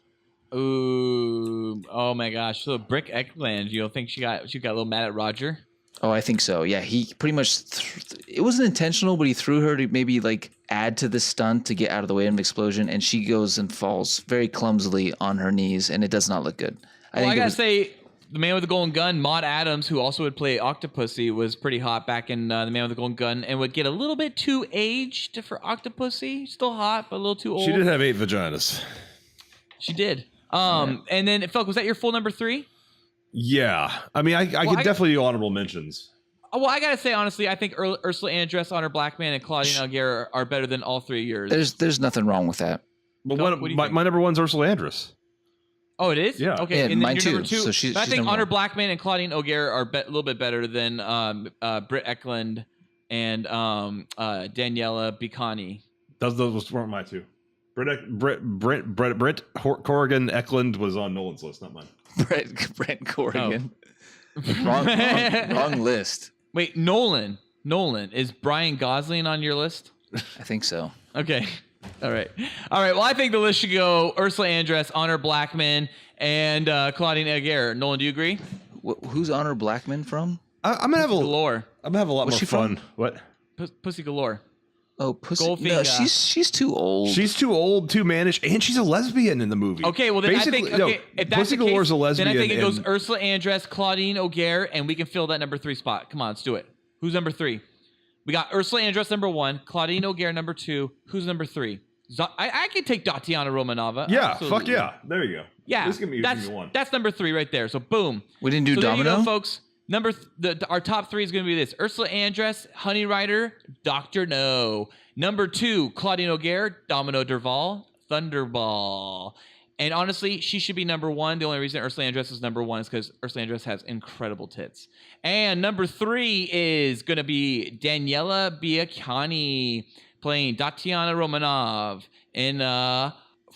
Ooh, oh my gosh. So Britt Ekland, you don't think she got a little mad at Roger? Oh, I think so. Yeah, he pretty much it wasn't intentional, but he threw her to maybe like add to the stunt to get out of the way of an explosion, and she goes and falls very clumsily on her knees, and it does not look good. I gotta say, the Man with the Golden Gun, Maud Adams, who also would play Octopussy, was pretty hot back in The Man with the Golden Gun, and would get a little bit too aged for Octopussy. Still hot, but a little too old. She did have 8 vaginas. She did. And then, Felk, was that your full number 3? Yeah. I mean, I could definitely do honorable mentions. Well, I gotta say, honestly, I think Ursula Andress, Honor Blackman, and Claudine Algier are better than all 3 of yours. There's nothing wrong with that. But my number 1's Ursula Andress. Oh, it is? Yeah. Okay, Yeah, and then mine your too. number 2. So she's I think number Honor 1. Blackman and Claudine Auger are a little bit better than Britt Ekland and Daniela Bicani. Those weren't my 2. Britt Corrigan Eklund was on Nolan's list, not mine. Brent Corrigan. Wrong list. Wait, Nolan. Is Brian Gosling on your list? I think so. Okay. All right. Well, I think the list should go Ursula Andress, Honor Blackman, and Claudine Auger. Nolan, do you agree? Who's Honor Blackman from? I'm gonna have Galore. I'm gonna have a lot Where's more she fun. from? What? Pussy Galore. Oh, Pussy. Goldfinger. No, she's too old. She's too old, too mannish, and she's a lesbian in the movie. Okay, well then Basically, I think if that's Pussy the case, Galore's a lesbian. then I think it goes Ursula Andress, Claudine Auger, and we can fill that number 3 spot. Come on, let's do it. Who's number 3? We got Ursula Andress number 1, Claudine Auger number 2. Who's number 3? I can take Tatiana Romanova. Yeah, absolutely. fuck yeah. There you go. Yeah, This can be that's 1. that's number 3 right there. So boom. We didn't do so Domino? There you go, folks. Our top 3 is going to be this: Ursula Andress, Honey Rider, Dr. No. Number 2, Claudine Auger, Domino Derval, Thunderball. And honestly, she should be number 1. The only reason Ursula Andress is number 1 is because Ursula Andress has incredible tits. And number 3 is going to be Daniela Biancani playing Tatiana Romanov in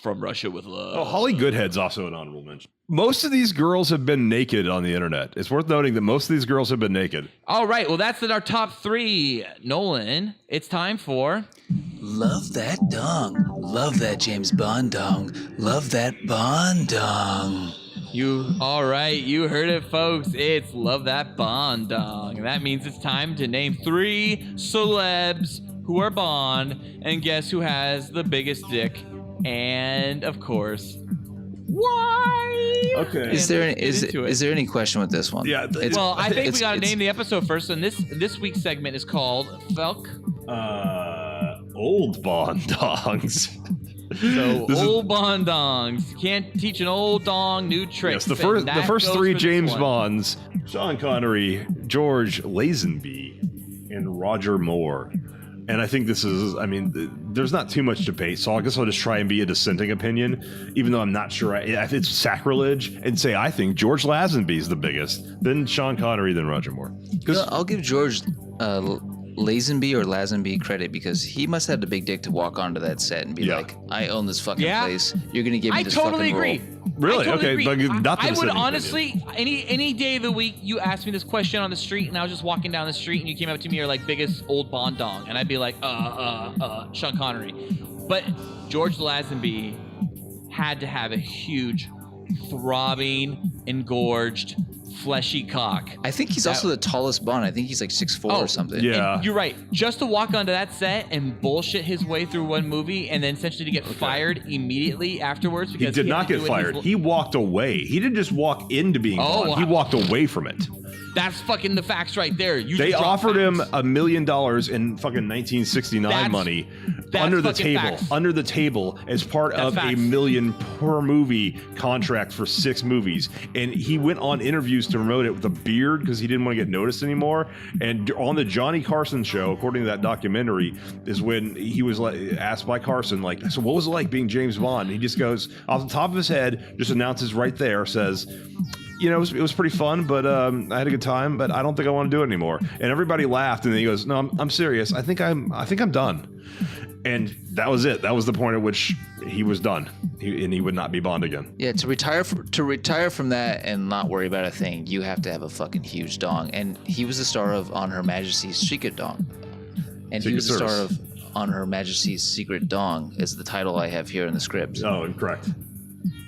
From Russia with Love. Oh, Holly Goodhead's also an honorable mention. Most of these girls have been naked on the internet. It's worth noting that most of these girls have been naked. All right, well, that's our top 3. Nolan, it's time for... Love that dong. Love that James Bond dong. Love that Bond dong. All right, you heard it, folks. It's Love That Bond Dong. That means it's time to name 3 celebs who are Bond, and guess who has the biggest dick? And, of course... why? Okay. Is there any question with this one? Yeah. I think we gotta name the episode first, and this week's segment is called Felk. Old Bond dongs. So old Bond dongs can't teach an old dong new tricks. Yes, the first 3 James Bonds: Sean Connery, George Lazenby, and Roger Moore. And I think this is, I mean, there's not too much debate, so I guess I'll just try and be a dissenting opinion, even though I'm not sure. It's sacrilege, and say I think George Lazenby is the biggest, then Sean Connery, then Roger Moore. I'll give George Lazenby credit because he must have had a big dick to walk onto that set and be like, I own this fucking place. You're going to give me this fucking role. I totally agree. Really? Okay. But not I would honestly, any day of the week, you asked me this question on the street, and I was just walking down the street, and you came up to me, you're like, biggest old Bond dong, and I'd be like, Sean Connery. But George Lazenby had to have a huge, throbbing, engorged, fleshy cock. I think he's also the tallest Bond. I think he's like 6'4" or something. Yeah. And you're right. Just to walk onto that set and bullshit his way through one movie and then essentially to get fired immediately afterwards. He Because did not get fired. He walked away. He didn't just walk into being Bond. wow. He walked away from it. That's fucking the facts right there. They offered him $1 million in fucking 1969 money under the table. Facts. Under the table as part of facts. $1 million per movie contract for 6 movies. And he went on interviews to promote it with a beard because he didn't want to get noticed anymore. And on the Johnny Carson show, according to that documentary, is when he was asked by Carson, like, so what was it like being James Bond? And he just goes, off the top of his head, just announces right there, says, it was pretty fun, but I had a good time, but I don't think I want to do it anymore. And everybody laughed, and then he goes, no, I'm serious. I think I'm done. And that was it. That was the point at which he was done, and he would not be Bond again. Yeah, to retire from that and not worry about a thing, you have to have a fucking huge dong. And he was the star of On Her Majesty's Secret Dong, and he was the star of On Her Majesty's Secret Dong is the title I have here in the script. Oh, incorrect.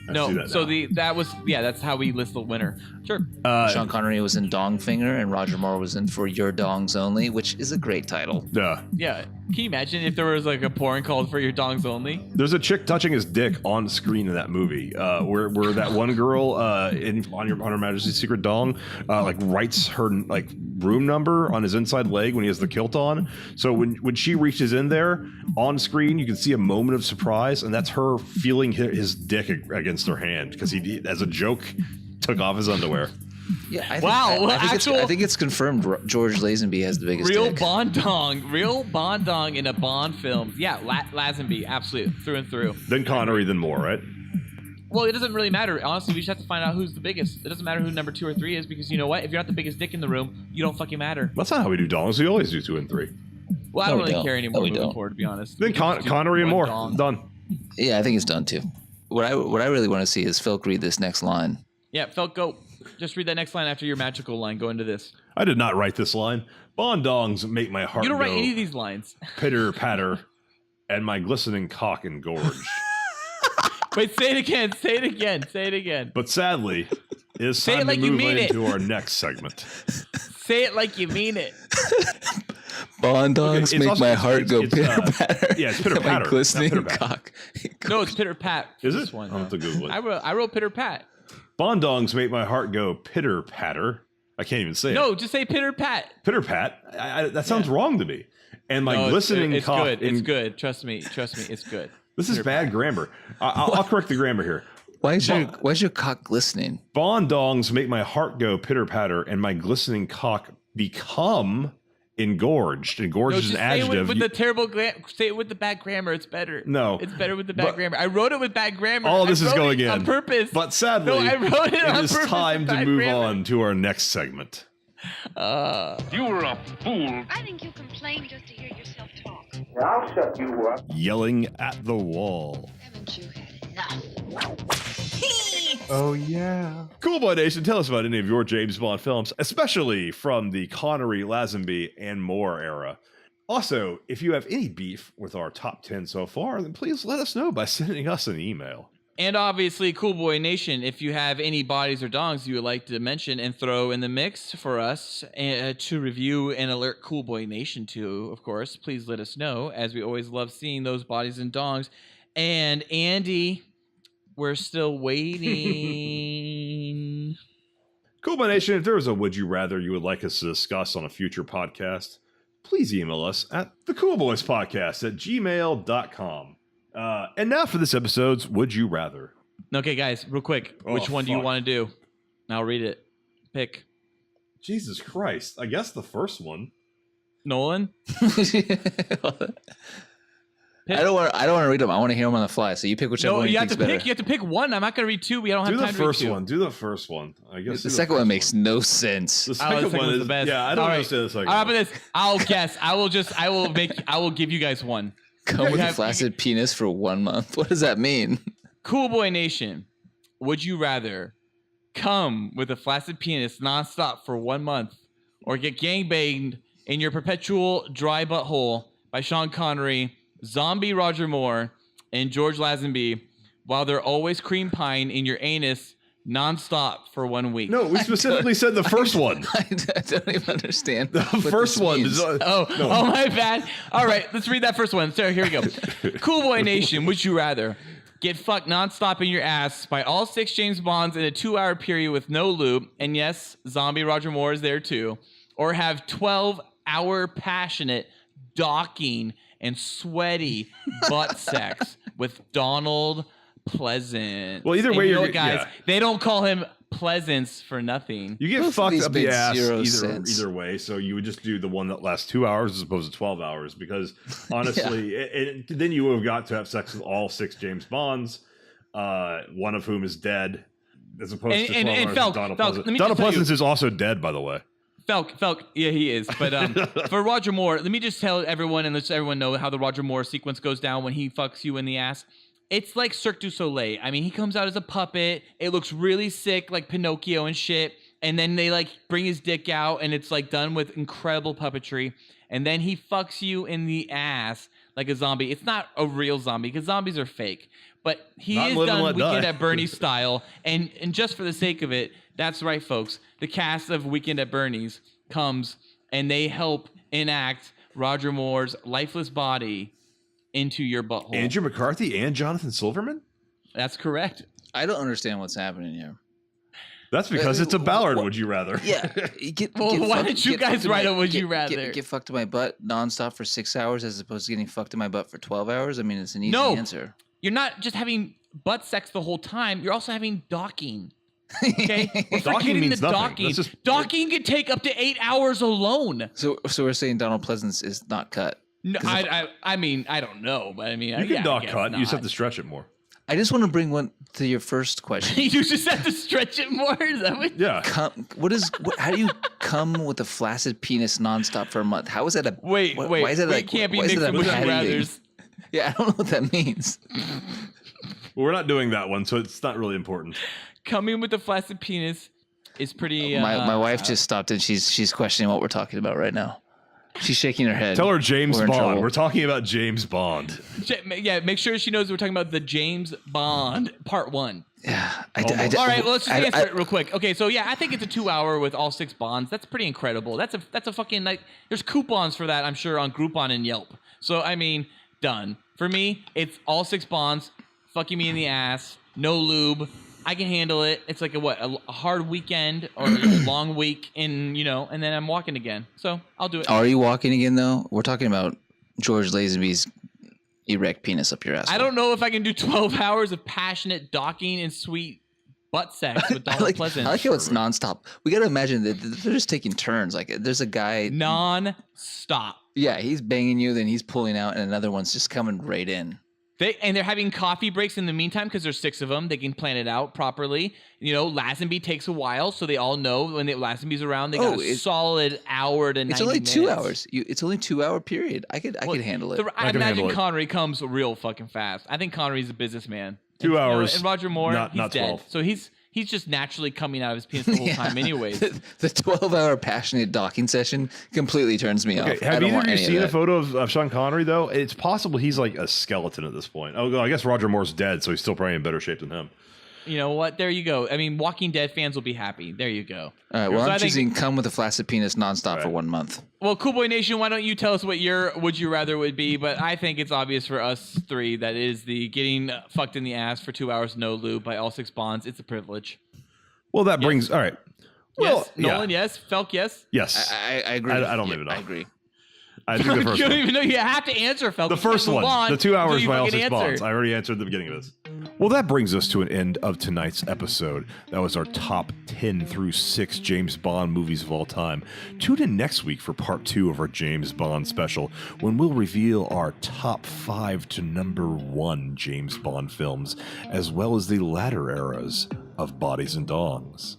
That's how we list the winner. Sure. Sean Connery was in Dong Finger, and Roger Moore was in For Your Dongs Only, which is a great title. Yeah. Can you imagine if there was like a porn called For Your Dongs Only? There's a chick touching his dick on screen in that movie, where that one girl on Her Majesty's Secret Dong writes her like room number on his inside leg when he has the kilt on. So when she reaches in there on screen, you can see a moment of surprise, and that's her feeling his dick against her hand because he, as a joke, took off his underwear. Yeah, I think it's confirmed George Lazenby has the biggest real dick. Bond dong in a Bond film. Yeah, Lazenby, absolutely, through and through. Then Connery, then Moore, right? Well, it doesn't really matter. Honestly, we just have to find out who's the biggest. It doesn't matter who number 2 or 3 is, because you know what? If you're not the biggest dick in the room, you don't fucking matter. That's not how we do dongs. We always do 2 and 3. Well, I don't really care anymore moving forward, to be honest. Then Connery and Moore, done. Yeah, I think it's done too. What I really want to see is Felk read this next line. Yeah, Felk, go. Just read that next line after your magical line. Go into this. I did not write this line. Bond dongs make my heart You don't go write any of these lines. Pitter patter, and my glistening cock engorged. Wait, say it again. Say it again. Say it again. But sadly, it is time to move into our next segment. Say it like you mean it. Bond dongs make my heart go pitter patter. Yeah, it's pitter patter. My glistening cock. No, it's pitter pat. Is it? One, I'll have to Google it. I wrote pitter pat. Bond dongs make my heart go pitter patter. I can't even say it. No, just say pitter pat. Pitter pat. That sounds wrong to me. And my glistening cock. It's good. Trust me. It's good. This is bad grammar. I'll correct the grammar here. Why is your cock glistening? Bond dongs make my heart go pitter patter, and my glistening cock become engorged. Engorged is an adjective. Say it with the terrible say it with the bad grammar. It's better. No, it's better with the bad grammar. I wrote it with bad grammar. All this is going in on purpose. But sadly, no, I wrote it on is purpose. Time to move on to our next segment. You're a fool. I think you complain just to hear yourself talk. I'll shut you up. Yelling at the wall. Haven't you had enough? Oh, yeah. Cool Boy Nation, tell us about any of your James Bond films, especially from the Connery, Lazenby, and Moore era. Also, if you have any beef with our top 10 so far, then please let us know by sending us an email. And obviously, Cool Boy Nation, if you have any bodies or dongs you would like to mention and throw in the mix for us to review and alert Cool Boy Nation to, of course, please let us know, as we always love seeing those bodies and dongs. And Andy, we're still waiting. Cool Boy Nation, if there was a Would You Rather you would like us to discuss on a future podcast, please email us at thecoolboyspodcast@gmail.com. And now for this episode's Would You Rather. Okay, guys, real quick. Which one do you want to do? I'll read it. Pick. Jesus Christ. I guess the first one. Nolan? I don't want to read them. I want to hear them on the fly. So you pick whichever one you think's better. You have to pick one. I'm not going to read two. We don't have time to read two. Do the first one. I guess the second one makes no sense. The second one is the best. Yeah, I don't understand the second one. How about this? I'll guess. I will give you guys one. Come with a flaccid penis for 1 month. What does that mean? Cool Boy Nation, would you rather come with a flaccid penis nonstop for 1 month, or get gangbanged in your perpetual dry butthole by Sean Connery, zombie Roger Moore, and George Lazenby, while they're always cream pieing in your anus nonstop for 1 week? No, we specifically said the first one. I don't even understand. The first one. Oh, my bad. All right, let's read that first one. So here we go. Cool Boy Nation, would you rather get fucked nonstop in your ass by all 6 James Bonds in a 2-hour period with no lube, and yes, zombie Roger Moore is there too, or have 12-hour passionate docking and sweaty butt sex with Donald Pleasant? Well, either way, guys, they don't call him Pleasance for nothing. You get fucked up the ass either way, so you would just do the one that lasts 2 hours as opposed to 12 hours, because honestly, then you would have got to have sex with all 6 James Bonds, one of whom is dead. As opposed to 12 and hours Felk, of Donald Felk, Pleasance. let me Donald just tell you- Pleasance is also dead, by the way. Felk, yeah, he is. But for Roger Moore, let me just tell everyone and let everyone know how the Roger Moore sequence goes down when he fucks you in the ass. It's like Cirque du Soleil. I mean, he comes out as a puppet. It looks really sick, like Pinocchio and shit. And then they like bring his dick out, and it's like done with incredible puppetry. And then he fucks you in the ass like a zombie. It's not a real zombie because zombies are fake. But he Not is live and done let Weekend die. at Bernie's style. And just for the sake of it, that's right, folks. The cast of Weekend at Bernie's comes and they help enact Roger Moore's lifeless body into your butthole. Andrew McCarthy and Jonathan Silverman? That's correct. I don't understand what's happening here. That's because it's a Ballard, would you rather? Yeah. Why didn't you guys write a would you rather? Get fucked in my butt nonstop for 6 hours as opposed to getting fucked in my butt for 12 hours? I mean, it's an easy answer. You're not just having butt sex the whole time. You're also having docking. Okay? We're Docking forgetting means the nothing. docking. That's just- Docking could take up to 8 hours alone. So we're saying Donald Pleasance is not cut. No, I mean, I don't know, but I mean, You can dock I guess cut. You just not. have to stretch it more. I just want to bring one to your first question. You just have to stretch it more. Is that what? Yeah. How do you come with a flaccid penis nonstop for a month? How is that a Wait. Why is that like? Can't be why is mixed that a with patty thing? rathers. Yeah, I don't know what that means. Well, we're not doing that one, so it's not really important. Coming with a flaccid penis is pretty. My wife just stopped and she's questioning what we're talking about right now. She's shaking her head. Tell her James We're in Bond. trouble. We're talking about James Bond. Yeah, make sure she knows we're talking about the James Bond Part 1. Yeah. All right, well, let's just answer it real quick. Okay, so yeah, I think it's a 2 hour with all 6 Bonds. That's pretty incredible. That's a fucking like. There's coupons for that, I'm sure, on Groupon and Yelp. So I mean, done. For me, it's all 6 Bonds, fucking me in the ass, no lube. I can handle it. It's like a hard weekend or a long week, and then I'm walking again. So I'll do it. Are you walking again though? We're talking about George Lazenby's erect penis up your ass. I don't know if I can do 12 hours of passionate docking and sweet butt sex with Donald Pleasance. I like how it's nonstop. We got to imagine that they're just taking turns. Like there's a guy non-stop. Yeah, he's banging you, then he's pulling out, and another one's just coming right in. They're having coffee breaks in the meantime because there's 6 of them. They can plan it out properly. Lazenby takes a while, so they all know when Lazenby's around. They got a solid hour to 90 minutes. It's only 2 hours. It's only 2 hour period. I could handle it. I imagine Connery comes real fucking fast. I think Connery's a businessman. 2 hours. And Roger Moore, he's not dead. 12. So he's just naturally coming out of his penis the whole time anyways. The 12-hour passionate docking session completely turns me off. Have either of you seen a photo of Sean Connery, though? It's possible he's like a skeleton at this point. Oh, I guess Roger Moore's dead, so he's still probably in better shape than him. You know what? There you go. I mean, Walking Dead fans will be happy. There you go. All right, well, I'm choosing come with a flaccid penis nonstop for 1 month. Well, Cool Boy Nation, why don't you tell us what your would you rather would be? But I think it's obvious for us 3 that is the getting fucked in the ass for 2 hours no lube by all 6 Bonds. It's a privilege. Well, that brings all right. Well, yes, Nolan, yes, Felk, yes. Yes, I agree. I don't even know. I agree. I think the first you don't one. even know you have to answer, Felk. The first one, the 2 hours by all 6 answer. Bonds. I already answered the beginning of this. Well, that brings us to an end of tonight's episode. That was our top 10 through 6 James Bond movies of all time. Tune in next week for part 2 of our James Bond special, when we'll reveal our top 5 to number 1 James Bond films, as well as the latter eras of Bodies and Dongs.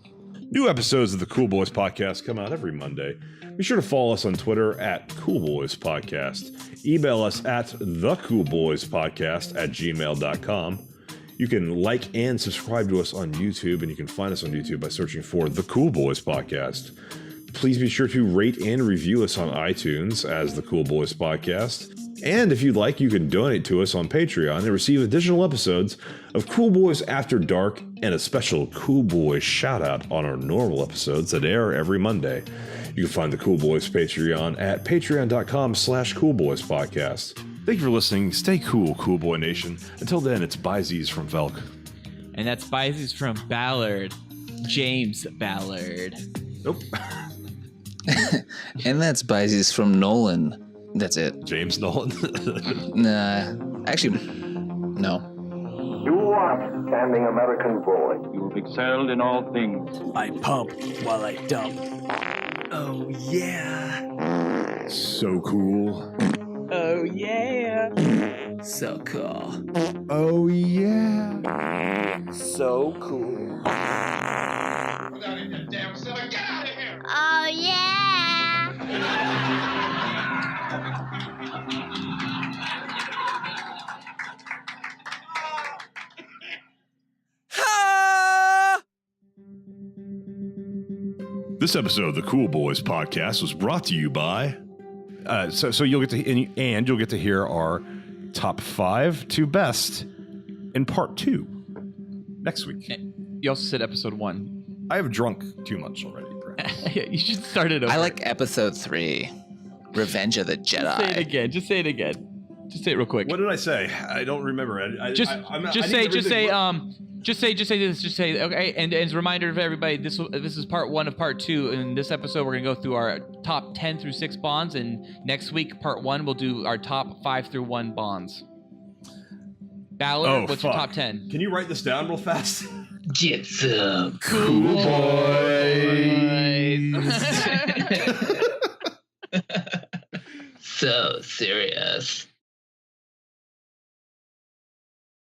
New episodes of the Cool Boys Podcast come out every Monday. Be sure to follow us on Twitter at Cool Boys Podcast. Email us at thecoolboyspodcast@gmail.com. You can like and subscribe to us on YouTube, and you can find us on YouTube by searching for The Cool Boys Podcast. Please be sure to rate and review us on iTunes as The Cool Boys Podcast. And if you'd like, you can donate to us on Patreon and receive additional episodes of Cool Boys After Dark and a special Cool Boys shout-out on our normal episodes that air every Monday. You can find the Cool Boys Patreon at patreon.com/coolboyspodcast. Thank you for listening. Stay cool, Cool Boy Nation. Until then, it's Byzies from Velk. And that's Byzies from Ballard. James Ballard. Nope. And that's Byzies from Nolan. That's it. James Nolan. Nah. Actually, no. You are outstanding American boy. You've excelled in all things. I pump while I dump. Oh, yeah. So cool. Oh, yeah. So cool. Oh, yeah. So cool. Get out of here, damn silly. Get out of here! Oh, yeah. This episode of the Cool Boys podcast was brought to you by. So you'll get to and you'll get to hear our top 5 to best in part 2 next week. You also said episode 1. I have drunk too much already, perhaps. You should start it over. I like episode 3, Revenge of the Jedi. Just say it again. Just say it again. Just say it real quick. What did I say? I don't remember. Just say okay. And as a reminder for everybody, this is part 1 of part 2. In this episode, we're gonna go through our top 10 through 6 bonds, and next week, part 1, we'll do our top 5 through 1 bonds. Ballard, what's your top 10? Can you write this down real fast? Get some Cool boys. So serious.